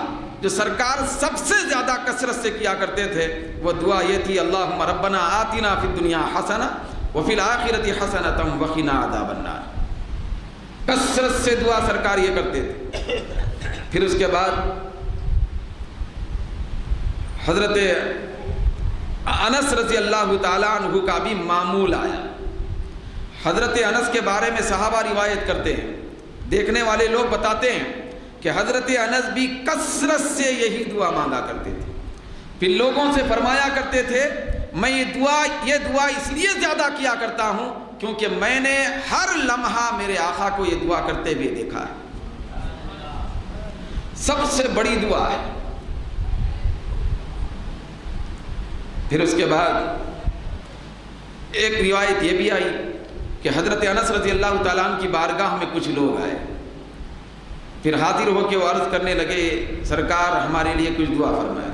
جو سرکار سب سے زیادہ کثرت سے کیا کرتے تھے وہ دعا یہ تھی، اللہم ربنا آتنا فی الدنیا حسنہ وفی الآخرۃ حسنۃ وقنا عذاب النار۔ کثرت سے دعا سرکار یہ کرتے تھے۔ پھر اس کے بعد حضرت انس رضی اللہ تعالیٰ عنہ کا بھی معمول آیا۔ حضرت انس کے بارے میں صحابہ روایت کرتے ہیں، دیکھنے والے لوگ بتاتے ہیں کہ حضرت انس بھی کثرت سے یہی دعا مانگا کرتے تھے، پھر لوگوں سے فرمایا کرتے تھے میں یہ دعا اس لیے زیادہ کیا کرتا ہوں کیونکہ میں نے ہر لمحہ میرے آقا کو یہ دعا کرتے ہوئے دیکھا ہے، سب سے بڑی دعا ہے۔ پھر اس کے بعد ایک روایت یہ بھی آئی کہ حضرت انس رضی اللہ تعالیٰ عنہ کی بارگاہ میں کچھ لوگ آئے، پھر حاضر ہو کے وہ عرض کرنے لگے سرکار ہمارے لیے کچھ دعا فرمائے۔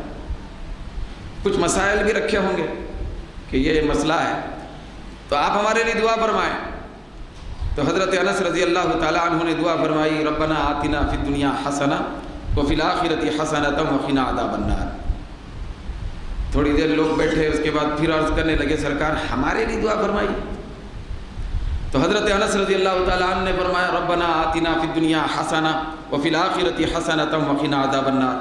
کچھ مسائل بھی رکھے ہوں گے کہ یہ مسئلہ ہے تو آپ ہمارے لیے دعا فرمائیں۔ تو حضرت انس رضی اللہ تعالیٰ عنہ نے دعا فرمائی، ربنا آتنا فی الدنیا حسنہ وفی الآخرۃ حسنۃ وقنا عذاب النار۔ تھوڑی دیر لوگ بیٹھے، اس کے بعد پھر عرض کرنے لگے سرکار ہمارے لیے دعا فرمائی۔ تو حضرت انس رضی اللہ تعالیٰ عنہ نے فرمایا، ربنا آتنا فی الدنیا حسنہ وفی الآخرۃ حسنۃ وقنا عذاب النار۔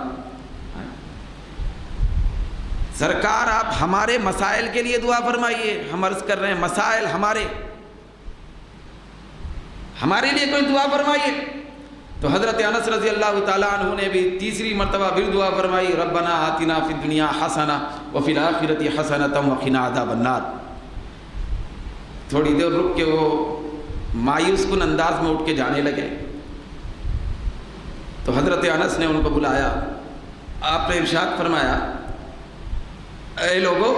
سرکار آپ ہمارے مسائل کے لیے دعا فرمائیے۔ ہم عرض کر رہے ہیں مسائل ہمارے لیے کوئی دعا فرمائیے۔ تو حضرت انس رضی اللہ تعالیٰ عنہ نے بھی تیسری مرتبہ پھر دعا فرمائی، ربنا آتنا فی الدنیا حسنہ وفی الآخرۃ حسنۃ وقنا عذاب النار۔ تھوڑی دیر رک کے وہ مایوس کن انداز میں اٹھ کے جانے لگے۔ تو حضرت انس نے ان کو بلایا، آپ نے ارشاد فرمایا، اے لوگو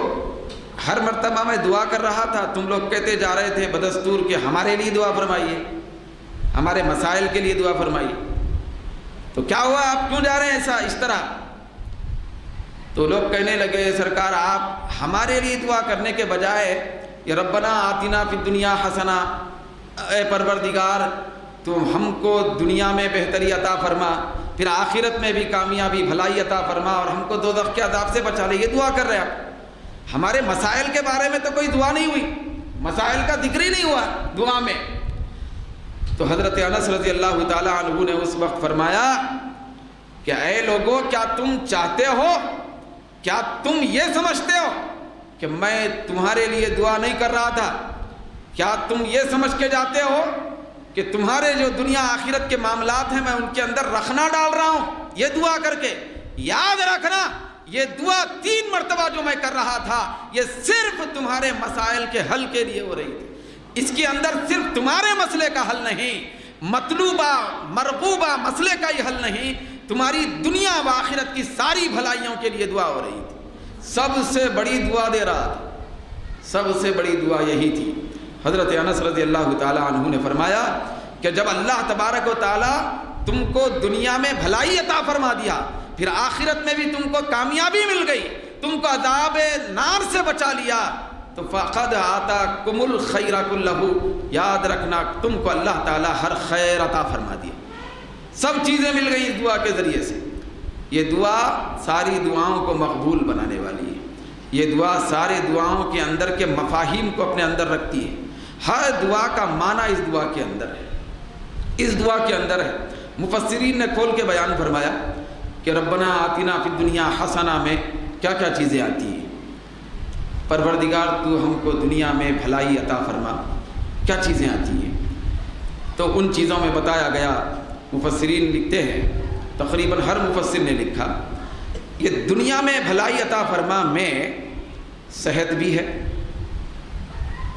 ہر مرتبہ میں دعا کر رہا تھا، تم لوگ کہتے جا رہے تھے بدستور کہ ہمارے لیے دعا فرمائیے، ہمارے مسائل کے لیے دعا فرمائیے، تو کیا ہوا آپ کیوں جا رہے ہیں ایسا اس طرح؟ تو لوگ کہنے لگے سرکار آپ ہمارے لیے دعا کرنے کے بجائے یہ ربنا آتنا فی الدنیا حسنہ، اے پروردگار تو ہم کو دنیا میں بہتری عطا فرما، پھر آخرت میں بھی کامیابی بھلائی عطا فرما اور ہم کو دوزخ کے عذاب سے بچا لے، یہ دعا کر رہے آپ۔ ہمارے مسائل کے بارے میں تو کوئی دعا نہیں ہوئی، مسائل کا ذکر ہی نہیں ہوا دعا میں۔ تو حضرت انس رضی اللہ تعالیٰ عنہ نے اس وقت فرمایا کہ اے لوگوں کیا تم چاہتے ہو، کیا تم یہ سمجھتے ہو کہ میں تمہارے لیے دعا نہیں کر رہا تھا؟ کیا تم یہ سمجھ کے جاتے ہو کہ تمہارے جو دنیا آخرت کے معاملات ہیں میں ان کے اندر رکھنا ڈال رہا ہوں یہ دعا کر کے؟ یاد رکھنا یہ دعا 3 مرتبہ جو میں کر رہا تھا یہ صرف تمہارے مسائل کے حل کے لیے ہو رہی تھی۔ اس کے اندر صرف تمہارے مسئلے کا حل نہیں، مطلوبہ مرغوبہ مسئلے کا یہ حل نہیں، تمہاری دنیا و آخرت کی ساری بھلائیوں کے لیے دعا ہو رہی تھی۔ سب سے بڑی دعا دے رہا تھا، سب سے بڑی دعا یہی تھی۔ حضرت انس رضی اللہ تعالیٰ عنہ نے فرمایا کہ جب اللہ تبارک و تعالیٰ تم کو دنیا میں بھلائی عطا فرما دیا، پھر آخرت میں بھی تم کو کامیابی مل گئی، تم کو عذاب نار سے بچا لیا، تو فقد آتاکم الخیر کلہ، یاد رکھنا تم کو اللہ تعالیٰ ہر خیر عطا فرما دیا، سب چیزیں مل گئی اس دعا کے ذریعے سے۔ یہ دعا ساری دعاؤں کو مقبول بنانے والی ہے، یہ دعا سارے دعاؤں کے اندر کے مفاہیم کو اپنے اندر رکھتی ہے، ہر دعا کا معنی اس دعا کے اندر ہے، اس دعا کے اندر ہے۔ مفسرین نے کھول کے بیان فرمایا کہ ربنا آتنا فی الدنیا حسنہ میں کیا کیا چیزیں آتی ہیں، پروردگار تو ہم کو دنیا میں بھلائی عطا فرما، کیا چیزیں آتی ہیں؟ تو ان چیزوں میں بتایا گیا، مفسرین لکھتے ہیں، تقریباً ہر مفسر نے لکھا یہ دنیا میں بھلائی عطا فرما میں صحت بھی ہے،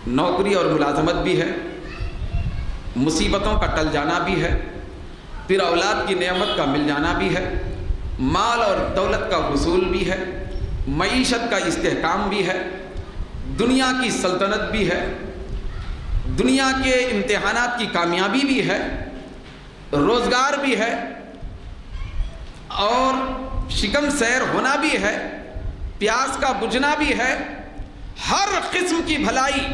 نوکری اور ملازمت بھی ہے، مصیبتوں کا ٹل جانا بھی ہے، پھر اولاد کی نعمت کا مل جانا بھی ہے، مال اور دولت کا حصول بھی ہے، معیشت کا استحکام بھی ہے، دنیا کی سلطنت بھی ہے، دنیا کے امتحانات کی کامیابی بھی ہے، روزگار بھی ہے، اور شکم سیر ہونا بھی ہے، پیاس کا بجھنا بھی ہے، ہر قسم کی بھلائی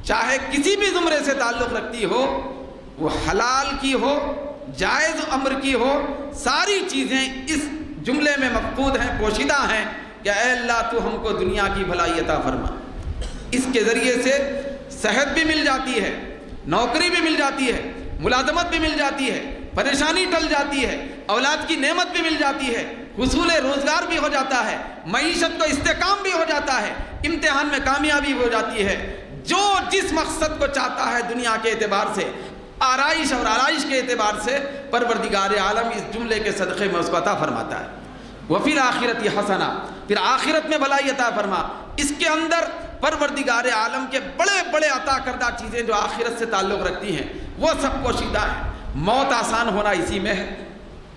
چاہے کسی بھی زمرے سے تعلق رکھتی ہو، وہ حلال کی ہو جائز امر کی ہو، ساری چیزیں اس جملے میں مفقود ہیں، پوشیدہ ہیں کہ اے اللہ تو ہم کو دنیا کی بھلائی عطا فرما۔ اس کے ذریعے سے صحت بھی مل جاتی ہے، نوکری بھی مل جاتی ہے، ملازمت بھی مل جاتی ہے، پریشانی ٹل جاتی ہے، اولاد کی نعمت بھی مل جاتی ہے، حصول روزگار بھی ہو جاتا ہے، معیشت کو استحکام بھی ہو جاتا ہے، امتحان میں کامیابی ہو جاتی ہے۔ جو جس مقصد کو چاہتا ہے دنیا کے اعتبار سے، آرائش اور آرائش کے اعتبار سے، پروردگار عالم اس جملے کے صدقے میں اس کو عطا فرماتا ہے۔ وفی الآخرۃ حسنہ، پھر آخرت میں بھلائی عطا فرما۔ اس کے اندر پروردگار عالم کے بڑے بڑے عطا کردہ چیزیں جو آخرت سے تعلق رکھتی ہیں وہ سب پوشیدہ ہیں۔ موت آسان ہونا اسی میں ہے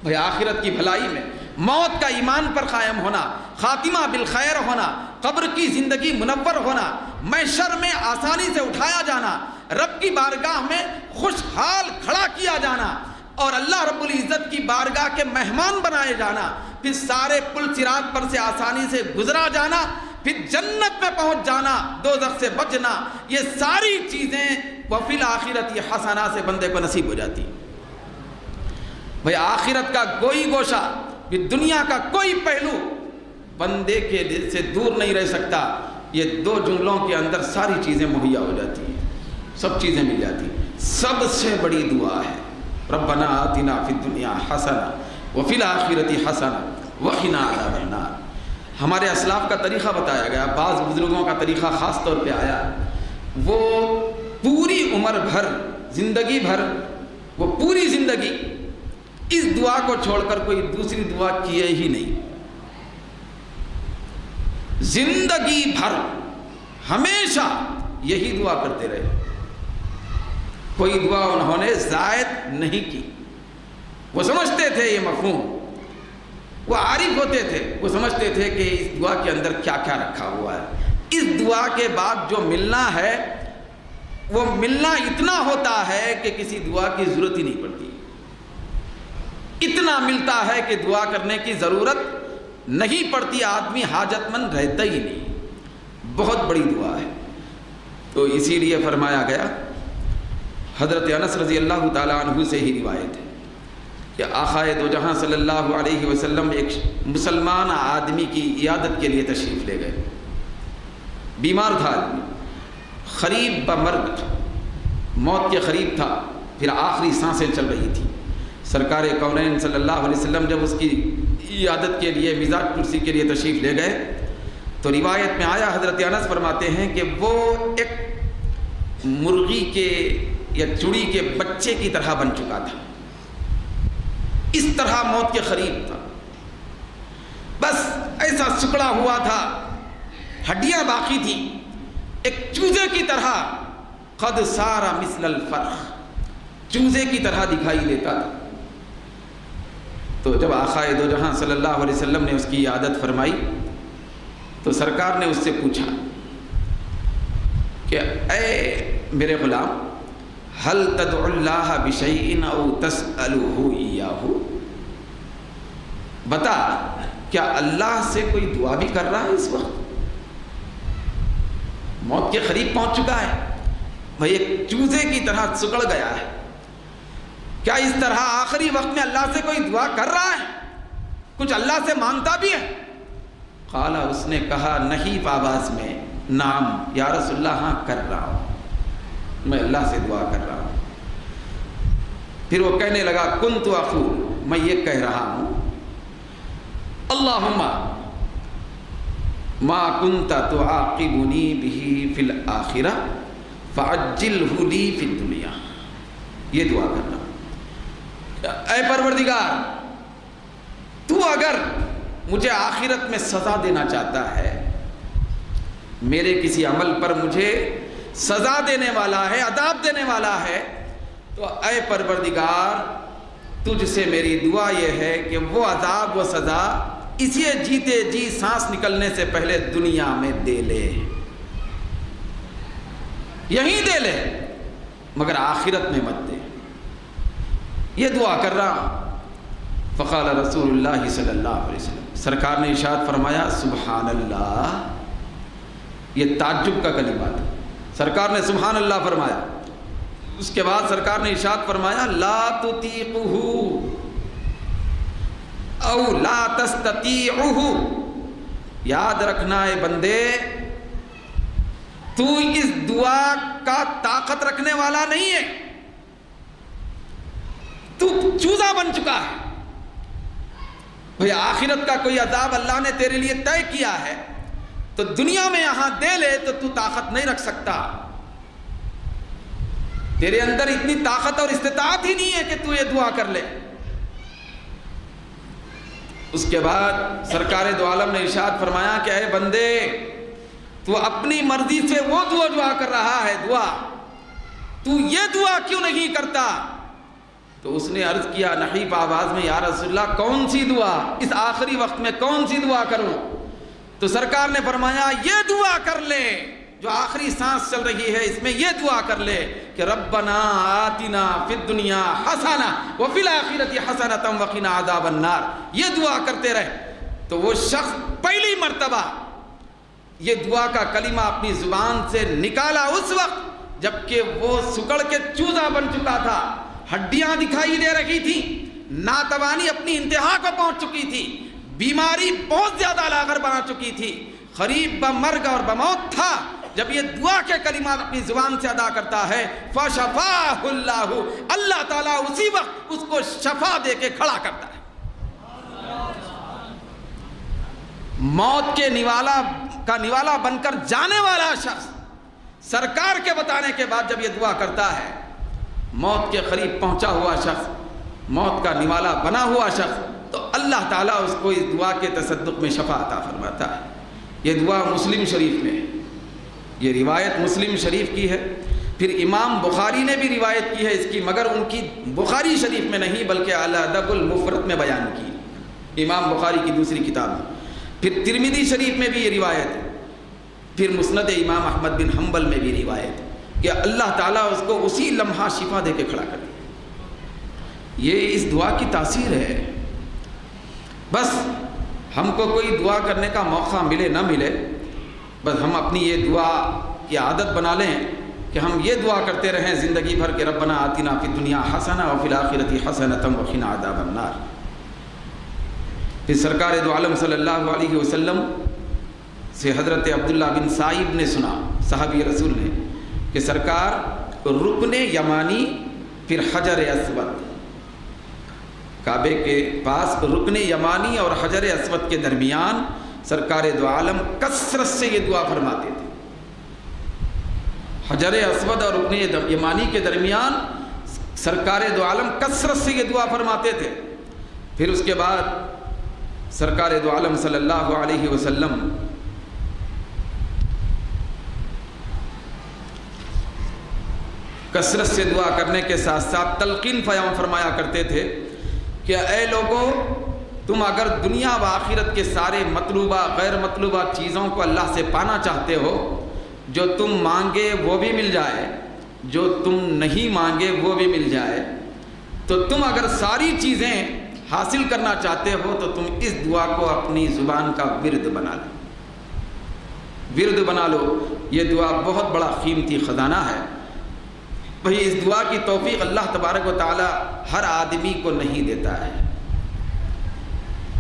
بھائی، آخرت کی بھلائی میں موت کا ایمان پر قائم ہونا، خاتمہ بالخیر ہونا، قبر کی زندگی منور ہونا، محشر میں آسانی سے اٹھایا جانا، رب کی بارگاہ میں خوشحال کھڑا کیا جانا، اور اللہ رب العزت کی بارگاہ کے مہمان بنائے جانا، پھر سارے پل صراط پر سے آسانی سے گزرا جانا، پھر جنت میں پہنچ جانا، دوزخ سے بچنا، یہ ساری چیزیں وفی الآخرۃ حسنہ سے بندے کو نصیب ہو جاتی۔ بھئی آخرت کا کوئی گوشہ، دنیا کا کوئی پہلو بندے کے دل سے دور نہیں رہ سکتا۔ یہ دو جملوں کے اندر ساری چیزیں مہیا ہو جاتی ہیں، سب چیزیں مل جاتی ہیں۔ سب سے بڑی دعا ہے ربنا آتنا فی الدنیا حسنہ وفی الآخرۃ حسنہ وقنا عذاب النار۔ ہمارے اسلاف کا طریقہ بتایا گیا، بعض بزرگوں کا طریقہ خاص طور پہ آیا، وہ پوری عمر بھر، زندگی بھر، وہ پوری زندگی اس دعا کو چھوڑ کر کوئی دوسری دعا کیے ہی نہیں، زندگی بھر ہمیشہ یہی دعا کرتے رہے، کوئی دعا انہوں نے زائد نہیں کی۔ وہ سمجھتے تھے یہ مفہوم، وہ عارف ہوتے تھے، وہ سمجھتے تھے کہ اس دعا کے اندر کیا کیا رکھا ہوا ہے۔ اس دعا کے بعد جو ملنا ہے وہ ملنا اتنا ہوتا ہے کہ کسی دعا کی ضرورت ہی نہیں پڑتی، اتنا ملتا ہے کہ دعا کرنے کی ضرورت نہیں پڑتی، آدمی حاجت مند رہتا ہی نہیں۔ بہت بڑی دعا ہے۔ تو اسی لیے فرمایا گیا، حضرت انس رضی اللہ تعالیٰ عنہ سے ہی روایت ہے کہ آقائے دو جہاں صلی اللہ علیہ وسلم ایک مسلمان آدمی کی عیادت کے لیے تشریف لے گئے۔ بیمار تھا آدمی، قریب بمرگ تھا، موت کے قریب تھا، پھر آخری سانسیں چل رہی تھی، سرکار کونین صلی اللہ علیہ وسلم جب اس کی عیادت کے لیے مزاج کرسی کے لیے تشریف لے گئے تو روایت میں آیا، حضرت انس فرماتے ہیں کہ وہ ایک مرغی کے یا چڑی کے بچے کی طرح بن چکا تھا، اس طرح موت کے قریب تھا، بس ایسا سکڑا ہوا تھا، ہڈیاں باقی تھیں، ایک چوزے کی طرح، قد سارا مثل الفرخ، چوزے کی طرح دکھائی دیتا تھا۔ تو جب آقائے دو جہاں صلی اللہ علیہ وسلم نے اس کی عیادت فرمائی تو سرکار نے اس سے پوچھا کہ اے میرے غلام، هل تدعو اللہ بشیء او تسألہ ایاہ، بتا کیا اللہ سے کوئی دعا بھی کر رہا ہے؟ اس وقت موت کے قریب پہنچ چکا ہے، بھئی ایک چوزے کی طرح سکڑ گیا ہے، کیا اس طرح آخری وقت میں اللہ سے کوئی دعا کر رہا ہے؟ کچھ اللہ سے مانگتا بھی ہے؟ قال، اس نے کہا نحیف آواز میں، نعم یا رسول اللہ، ہاں کر رہا ہوں، میں اللہ سے دعا کر رہا ہوں۔ پھر وہ کہنے لگا کنت اقول، میں یہ کہہ رہا ہوں، اللہم ما کنت تعاقبنی بہ فی الآخرہ فعجلہ لی فی الدنیا، یہ دعا کرنا، اے پروردگار تو اگر مجھے آخرت میں سزا دینا چاہتا ہے، میرے کسی عمل پر مجھے سزا دینے والا ہے، عذاب دینے والا ہے، تو اے پروردگار تجھ سے میری دعا یہ ہے کہ وہ عذاب و سزا اسی جیتے جی سانس نکلنے سے پہلے دنیا میں دے لے، یہیں دے لے، مگر آخرت میں مت دے، یہ دعا کر رہا ہوں۔ فقال رسول اللہ صلی اللہ علیہ وسلم، سرکار نے ارشاد فرمایا سبحان اللہ، یہ تعجب کا کلمہ تھا، سرکار نے سبحان اللہ فرمایا، اس کے بعد سرکار نے ارشاد فرمایا لا تطیقہ او لا تستطیعہ، یاد رکھنا اے بندے تو اس دعا کا طاقت رکھنے والا نہیں ہے، تو چوزا بن چکا ہے، بھئی آخرت کا کوئی عذاب اللہ نے تیرے لیے طے کیا ہے تو دنیا میں یہاں دے لے تو تو طاقت نہیں رکھ سکتا، تیرے اندر اتنی طاقت اور استطاعت ہی نہیں ہے کہ تو یہ دعا کر لے۔ اس کے بعد سرکار دو عالم نے ارشاد فرمایا کہ اے بندے تو اپنی مرضی سے وہ دعا کر رہا ہے، تو یہ دعا کیوں نہیں کرتا؟ تو اس نے عرض کیا نحیف آواز میں، یا رسول اللہ کون سی دعا، اس آخری وقت میں کون سی دعا کروں؟ تو سرکار نے فرمایا یہ دعا کر لے، جو آخری سانس چل رہی ہے اس میں یہ دعا کر لے کہ ربنا آتنا فی الدنیا حسنہ وفی الآخرۃ حسنۃ وقنا عذاب النار، یہ دعا کرتے رہے۔ تو وہ شخص پہلی مرتبہ یہ دعا کا کلمہ اپنی زبان سے نکالا اس وقت جبکہ وہ سکڑ کے چوزا بن چکا تھا، ہڈیاں دکھائی دے رہی تھی، ناتوانی اپنی انتہا کو پہنچ چکی تھی، بیماری بہت زیادہ لاغر بنا چکی تھی، قریب بمرگ اور بموت تھا۔ جب یہ دعا کے کلمات اپنی زبان سے ادا کرتا ہے فشفاہ اللہ، اللہ تعالیٰ اسی وقت اس کو شفا دے کے کھڑا کرتا ہے۔ موت کے نوالا بن کر جانے والا شخص سرکار کے بتانے کے بعد جب یہ دعا کرتا ہے، موت کے قریب پہنچا ہوا شخص، موت کا نوالا بنا ہوا شخص، تو اللہ تعالیٰ اس کو اس دعا کے تصدق میں شفا عطا فرماتا ہے۔ یہ دعا مسلم شریف میں ہے، یہ روایت مسلم شریف کی ہے، پھر امام بخاری نے بھی روایت کی ہے اس کی، مگر ان کی بخاری شریف میں نہیں بلکہ الادب المفرد میں بیان کی، امام بخاری کی دوسری کتاب میں، پھر ترمذی شریف میں بھی یہ روایت ہے، پھر مسند امام احمد بن حنبل میں بھی روایت ہے کہ اللہ تعالیٰ اس کو اسی لمحہ شفا دے کے کھڑا کر دے۔ یہ اس دعا کی تاثیر ہے۔ بس ہم کو کوئی دعا کرنے کا موقع ملے نہ ملے، بس ہم اپنی یہ دعا کی عادت بنا لیں کہ ہم یہ دعا کرتے رہیں زندگی بھر کہ ربنا آتنا فی الدنیا حسنہ وفی الآخرۃ حسنۃ وقنا عذاب النار۔ پھر سرکار دو عالم صلی اللہ علیہ وسلم سے حضرت عبداللہ بن سائب نے سنا، صحابی رسول نے، کہ سرکار رکن یمانی پھر حجر اسود کعبے کے پاس رکن یمانی اور حجر اسود کے درمیان سرکار دو عالم کثرت سے یہ دعا فرماتے تھے. حجر اسود اور رکن یمانی کے درمیان سرکار دو عالم کثرت سے یہ دعا فرماتے تھے. پھر اس کے بعد سرکار دو عالم صلی اللہ علیہ وسلم کثرت سے دعا کرنے کے ساتھ ساتھ تلقین فرمایا کرتے تھے کہ اے لوگو، تم اگر دنیا و آخرت کے سارے مطلوبہ غیر مطلوبہ چیزوں کو اللہ سے پانا چاہتے ہو، جو تم مانگے وہ بھی مل جائے، جو تم نہیں مانگے وہ بھی مل جائے، تو تم اگر ساری چیزیں حاصل کرنا چاہتے ہو تو تم اس دعا کو اپنی زبان کا ورد بنا لو. ورد بنا لو. یہ دعا بہت بڑا قیمتی خزانہ ہے. بھئی اس دعا کی توفیق اللہ تبارک و تعالی ہر آدمی کو نہیں دیتا ہے.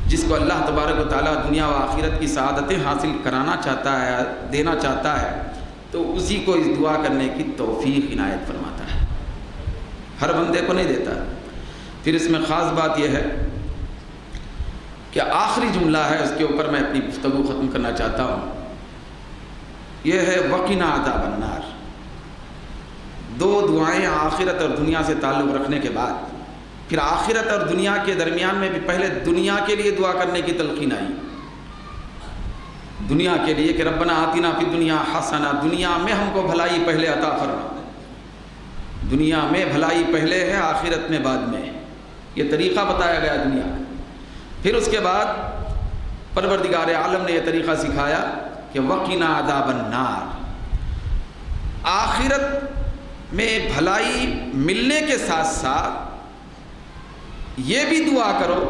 جس کو اللہ تبارک و تعالی دنیا و آخرت کی سعادتیں حاصل کرانا چاہتا ہے، دینا چاہتا ہے، تو اسی کو اس دعا کرنے کی توفیق عنایت فرماتا ہے. ہر بندے کو نہیں دیتا. پھر اس میں خاص بات یہ ہے کہ آخری جملہ ہے، اس کے اوپر میں اپنی گفتگو ختم کرنا چاہتا ہوں. یہ ہے وقنا عذاب النار. دو دعائیں آخرت اور دنیا سے تعلق رکھنے کے بعد پھر آخرت اور دنیا کے درمیان میں بھی پہلے دنیا کے لیے دعا کرنے کی تلقین آئی. دنیا کے لیے کہ ربنا آتنا فی الدنیا حسنہ، دنیا میں ہم کو بھلائی پہلے عطا فرما. دنیا میں بھلائی پہلے ہے، آخرت میں بعد میں. یہ طریقہ بتایا گیا دنیا میں. پھر اس کے بعد پروردگار عالم نے یہ طریقہ سکھایا کہ وقنا عذاب النار. آخرت میں بھلائی ملنے کے ساتھ ساتھ یہ بھی دعا کرو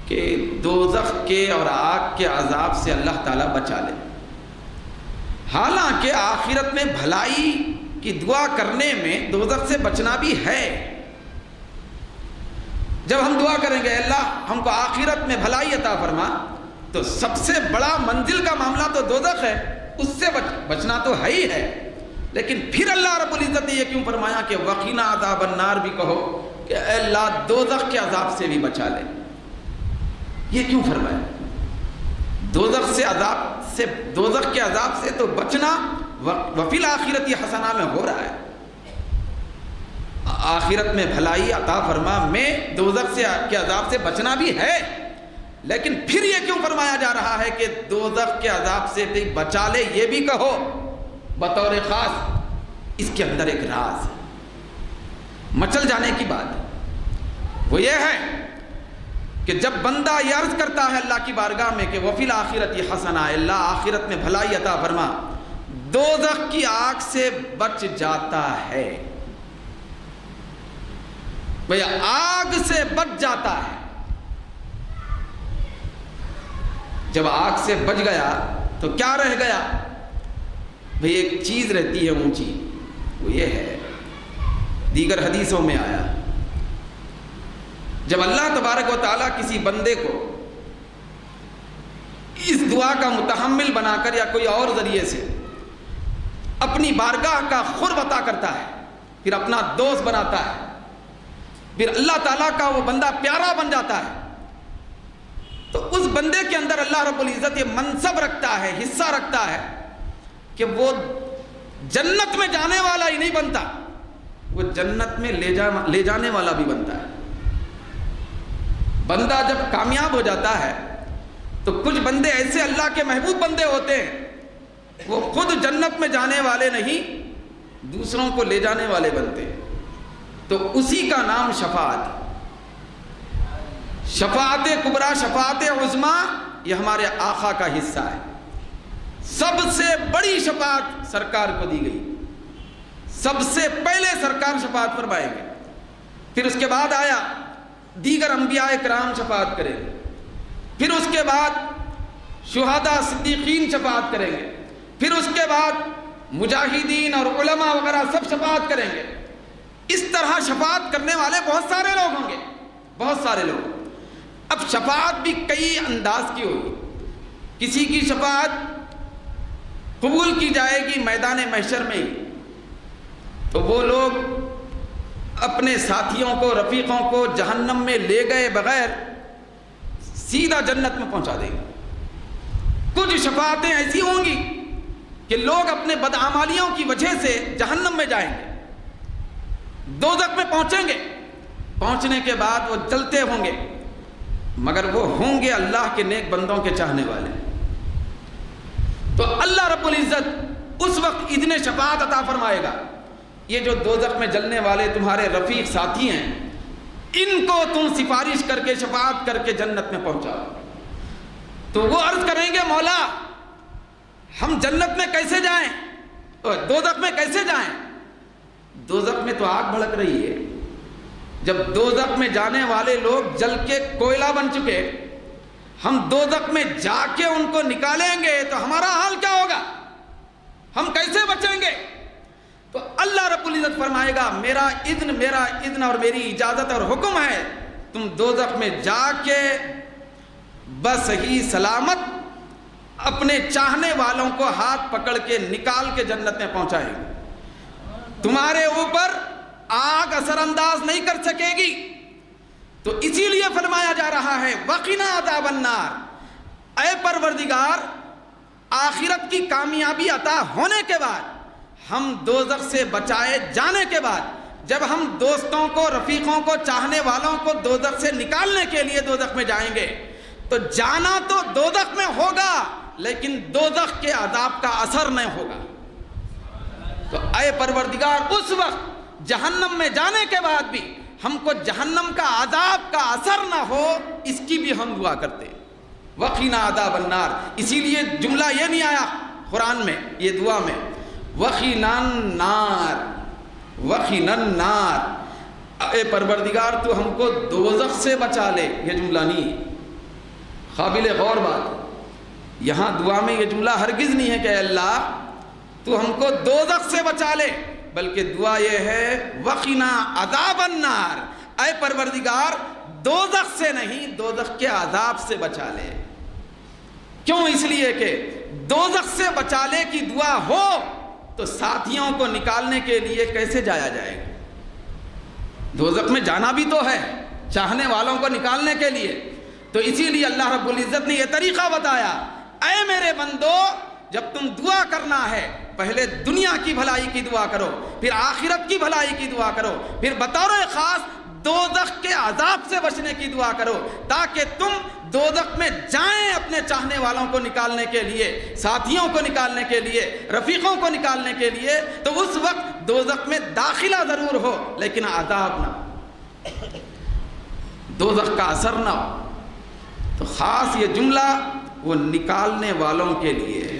کہ دوزخ کے اور آگ کے عذاب سے اللہ تعالیٰ بچا لے. حالانکہ آخرت میں بھلائی کی دعا کرنے میں دوزخ سے بچنا بھی ہے. جب ہم دعا کریں گے اللہ ہم کو آخرت میں بھلائی عطا فرما، تو سب سے بڑا منزل کا معاملہ تو دوزخ ہے، اس سے بچنا تو ہے ہی ہے. لیکن پھر اللہ رب العزت نے یہ کیوں فرمایا کہ وقنا عذاب النار بھی کہو کہ اے اللہ دوزخ کے عذاب سے بھی بچا لے. یہ کیوں فرمایا؟ دوزخ کے عذاب سے تو بچنا وفی الآخرت یہ حسنہ میں ہو رہا ہے. آخرت میں بھلائی عطا فرما میں دوزخ کے عذاب سے بچنا بھی ہے. لیکن پھر یہ کیوں فرمایا جا رہا ہے کہ دوزخ کے عذاب سے بچا لے؟ یہ بھی کہو بطور خاص. اس کے اندر ایک راز مچل جانے کی بات ہے. وہ یہ ہے کہ جب بندہ یہ عرض کرتا ہے اللہ کی بارگاہ میں کہ وفی الآخرت یہ حسنہ، اللہ آخرت میں بھلائی عطا فرما، دوزخ کی آگ سے بچ جاتا ہے. بھیا آگ سے بچ جاتا ہے. جب آگ سے بچ گیا تو کیا رہ گیا؟ بھئی ایک چیز رہتی ہے اونچی، وہ یہ ہے، دیگر حدیثوں میں آیا جب اللہ تبارک و تعالیٰ کسی بندے کو اس دعا کا متحمل بنا کر یا کوئی اور ذریعے سے اپنی بارگاہ کا قرب عطا کرتا ہے، پھر اپنا دوست بناتا ہے، پھر اللہ تعالیٰ کا وہ بندہ پیارا بن جاتا ہے، تو اس بندے کے اندر اللہ رب العزت یہ منصب رکھتا ہے، حصہ رکھتا ہے کہ وہ جنت میں جانے والا ہی نہیں بنتا، وہ جنت میں لے جانے والا بھی بنتا ہے. بندہ جب کامیاب ہو جاتا ہے تو کچھ بندے ایسے اللہ کے محبوب بندے ہوتے ہیں، وہ خود جنت میں جانے والے نہیں، دوسروں کو لے جانے والے بنتے ہیں. تو اسی کا نام شفاعت. شفاعت کبریٰ، شفاعت عظمیٰ، یہ ہمارے آقا کا حصہ ہے. سب سے بڑی شفاعت سرکار کو دی گئی. سب سے پہلے سرکار شفاعت فرمائیں گے، پھر اس کے بعد آیا دیگر انبیاء کرام شفاعت کریں گے، پھر اس کے بعد شہداء صدیقین شفاعت کریں گے، پھر اس کے بعد مجاہدین اور علماء وغیرہ سب شفاعت کریں گے. اس طرح شفاعت کرنے والے بہت سارے لوگ ہوں گے، بہت سارے لوگ. اب شفاعت بھی کئی انداز کی ہوگی. کسی کی شفاعت قبول کی جائے گی میدان محشر میں ہی، تو وہ لوگ اپنے ساتھیوں کو رفیقوں کو جہنم میں لے گئے بغیر سیدھا جنت میں پہنچا دیں گے۔ کچھ شفاعتیں ایسی ہوں گی کہ لوگ اپنے بدعمالیوں کی وجہ سے جہنم میں جائیں گے، دوزخ میں پہنچیں گے، پہنچنے کے بعد وہ جلتے ہوں گے، مگر وہ ہوں گے اللہ کے نیک بندوں کے چاہنے والے۔ تو اللہ رب العزت اس وقت اذن شفاعت عطا فرمائے گا، یہ جو دوزخ میں جلنے والے تمہارے رفیق ساتھی ہیں، ان کو تم سفارش کر کے شفاعت کر کے جنت میں پہنچاؤ۔ تو وہ عرض کریں گے مولا ہم جنت میں کیسے جائیں، دوزخ میں کیسے جائیں؟ دوزخ میں تو آگ بھڑک رہی ہے، جب دوزخ میں جانے والے لوگ جل کے کوئلہ بن چکے، ہم دوزخ میں جا کے ان کو نکالیں گے تو ہمارا حال کیا ہوگا، ہم کیسے بچیں گے؟ تو اللہ رب العزت فرمائے گا میرا اذن اور میری اجازت اور حکم ہے، تم دوزخ میں جا کے بس صحیح سلامت اپنے چاہنے والوں کو ہاتھ پکڑ کے نکال کے جنت میں پہنچائیں گے، تمہارے اوپر آگ اثر انداز نہیں کر سکے گی۔ تو اسی لیے فرمایا جا رہا ہے وقنا عذاب النار، اے پروردگار آخرت کی کامیابی عطا ہونے کے بعد، ہم دوزخ سے بچائے جانے کے بعد، جب ہم دوستوں کو رفیقوں کو چاہنے والوں کو دوزخ سے نکالنے کے لیے دوزخ میں جائیں گے، تو جانا تو دوزخ میں ہوگا لیکن دوزخ کے عذاب کا اثر نہیں ہوگا۔ تو اے پروردگار اس وقت جہنم میں جانے کے بعد بھی ہم کو جہنم کا عذاب کا اثر نہ ہو، اس کی بھی ہم دعا کرتے ہیں وقنا عذاب النار۔ اسی لیے جملہ یہ نہیں آیا قرآن میں، یہ دعا میں وقنا النار، وقنا النار، اے پروردگار تو ہم کو دوزخ سے بچا لے، یہ جملہ نہیں ہے۔ قابل غور بات، یہاں دعا میں یہ جملہ ہرگز نہیں ہے کہ اے اللہ تو ہم کو دوزخ سے بچا لے، بلکہ دعا یہ ہے وقنا عذاب النار، اے پروردگار دوزخ سے نہیں دوزخ کے عذاب سے بچا لے۔ کیوں؟ اس لیے کہ دوزخ سے بچا لے کی دعا ہو تو ساتھیوں کو نکالنے کے لیے کیسے جایا جائے گا؟ دوزخ میں جانا بھی تو ہے چاہنے والوں کو نکالنے کے لیے۔ تو اسی لیے اللہ رب العزت نے یہ طریقہ بتایا، اے میرے بندو جب تم دعا کرنا ہے پہلے دنیا کی بھلائی کی دعا کرو، پھر آخرت کی بھلائی کی دعا کرو، پھر بطور خاص دوزخ کے عذاب سے بچنے کی دعا کرو، تاکہ تم دوزخ میں جائیں اپنے چاہنے والوں کو نکالنے کے لیے، ساتھیوں کو نکالنے کے لیے، رفیقوں کو نکالنے کے لیے۔ تو اس وقت دوزخ میں داخلہ ضرور ہو لیکن عذاب نہ ہو، دوزخ کا اثر نہ ہو۔ تو خاص یہ جملہ وہ نکالنے والوں کے لیے ہے،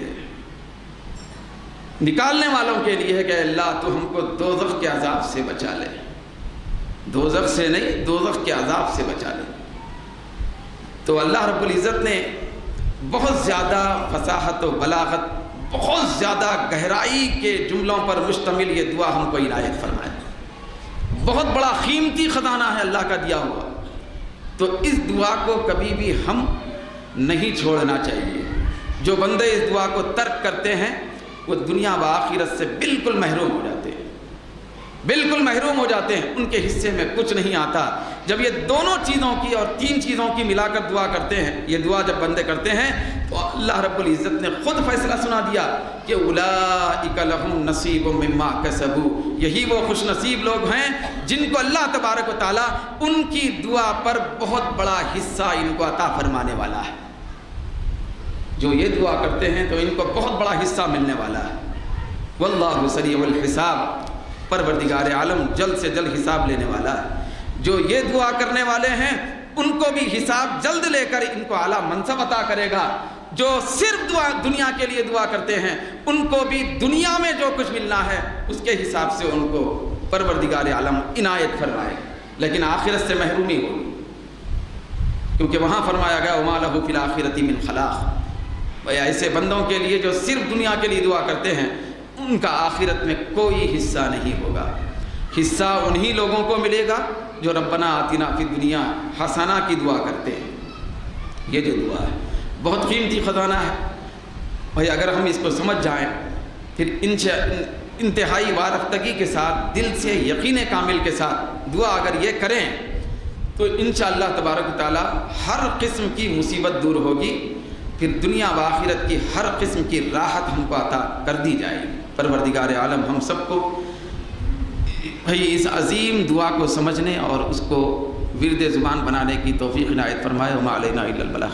نکالنے والوں کے لیے ہے کہ اللہ تو ہم کو دوزخ کے عذاب سے بچا لے، دوزخ سے نہیں دوزخ کے عذاب سے بچا لے۔ تو اللہ رب العزت نے بہت زیادہ فصاحت و بلاغت، بہت زیادہ گہرائی کے جملوں پر مشتمل یہ دعا ہم کو عنایت فرمایا، بہت بڑا قیمتی خزانہ ہے اللہ کا دیا ہوا۔ تو اس دعا کو کبھی بھی ہم نہیں چھوڑنا چاہیے۔ جو بندے اس دعا کو ترک کرتے ہیں وہ دنیا و آخرت سے بالکل محروم ہو جاتے ہیں، بالکل محروم ہو جاتے ہیں، ان کے حصے میں کچھ نہیں آتا۔ جب یہ دونوں چیزوں کی اور تین چیزوں کی ملا کر دعا کرتے ہیں، یہ دعا جب بندے کرتے ہیں تو اللہ رب العزت نے خود فیصلہ سنا دیا کہ اولئک لہم نصیب مما کسبوا، یہی وہ خوش نصیب لوگ ہیں جن کو اللہ تبارک و تعالیٰ ان کی دعا پر بہت بڑا حصہ ان کو عطا فرمانے والا ہے۔ جو یہ دعا کرتے ہیں تو ان کو بہت بڑا حصہ ملنے والا ہے۔ واللہ سریع الحساب، پروردگار عالم جلد سے جلد حساب لینے والا ہے۔ جو یہ دعا کرنے والے ہیں ان کو بھی حساب جلد لے کر ان کو اعلیٰ منصب عطا کرے گا۔ جو صرف دنیا کے لیے دعا کرتے ہیں ان کو بھی دنیا میں جو کچھ ملنا ہے اس کے حساب سے ان کو پروردگار عالم عنایت فرمائے، لیکن آخرت سے محرومی ہوگی، کیونکہ وہاں فرمایا گیا وما لہ فی الآخرۃ من خلاق۔ بھائی ایسے بندوں کے لیے جو صرف دنیا کے لیے دعا کرتے ہیں ان کا آخرت میں کوئی حصہ نہیں ہوگا۔ حصہ انہی لوگوں کو ملے گا جو ربنا آتنا فی الدنیا حسنہ کی دعا کرتے ہیں۔ یہ جو دعا ہے بہت قیمتی خزانہ ہے بھائی، اگر ہم اس کو سمجھ جائیں پھر انتہائی وارفتگی کے ساتھ، دل سے یقین کامل کے ساتھ دعا اگر یہ کریں تو انشاءاللہ تبارک و تعالی ہر قسم کی مصیبت دور ہوگی، پھر دنیا و آخرت کی ہر قسم کی راحت ہم کو عطا کر دی جائے گی۔ پروردگار عالم ہم سب کو بھئی اس عظیم دعا کو سمجھنے اور اس کو ورد زبان بنانے کی توفیق عنایت فرمائے۔ وما علینا الا البلاغ۔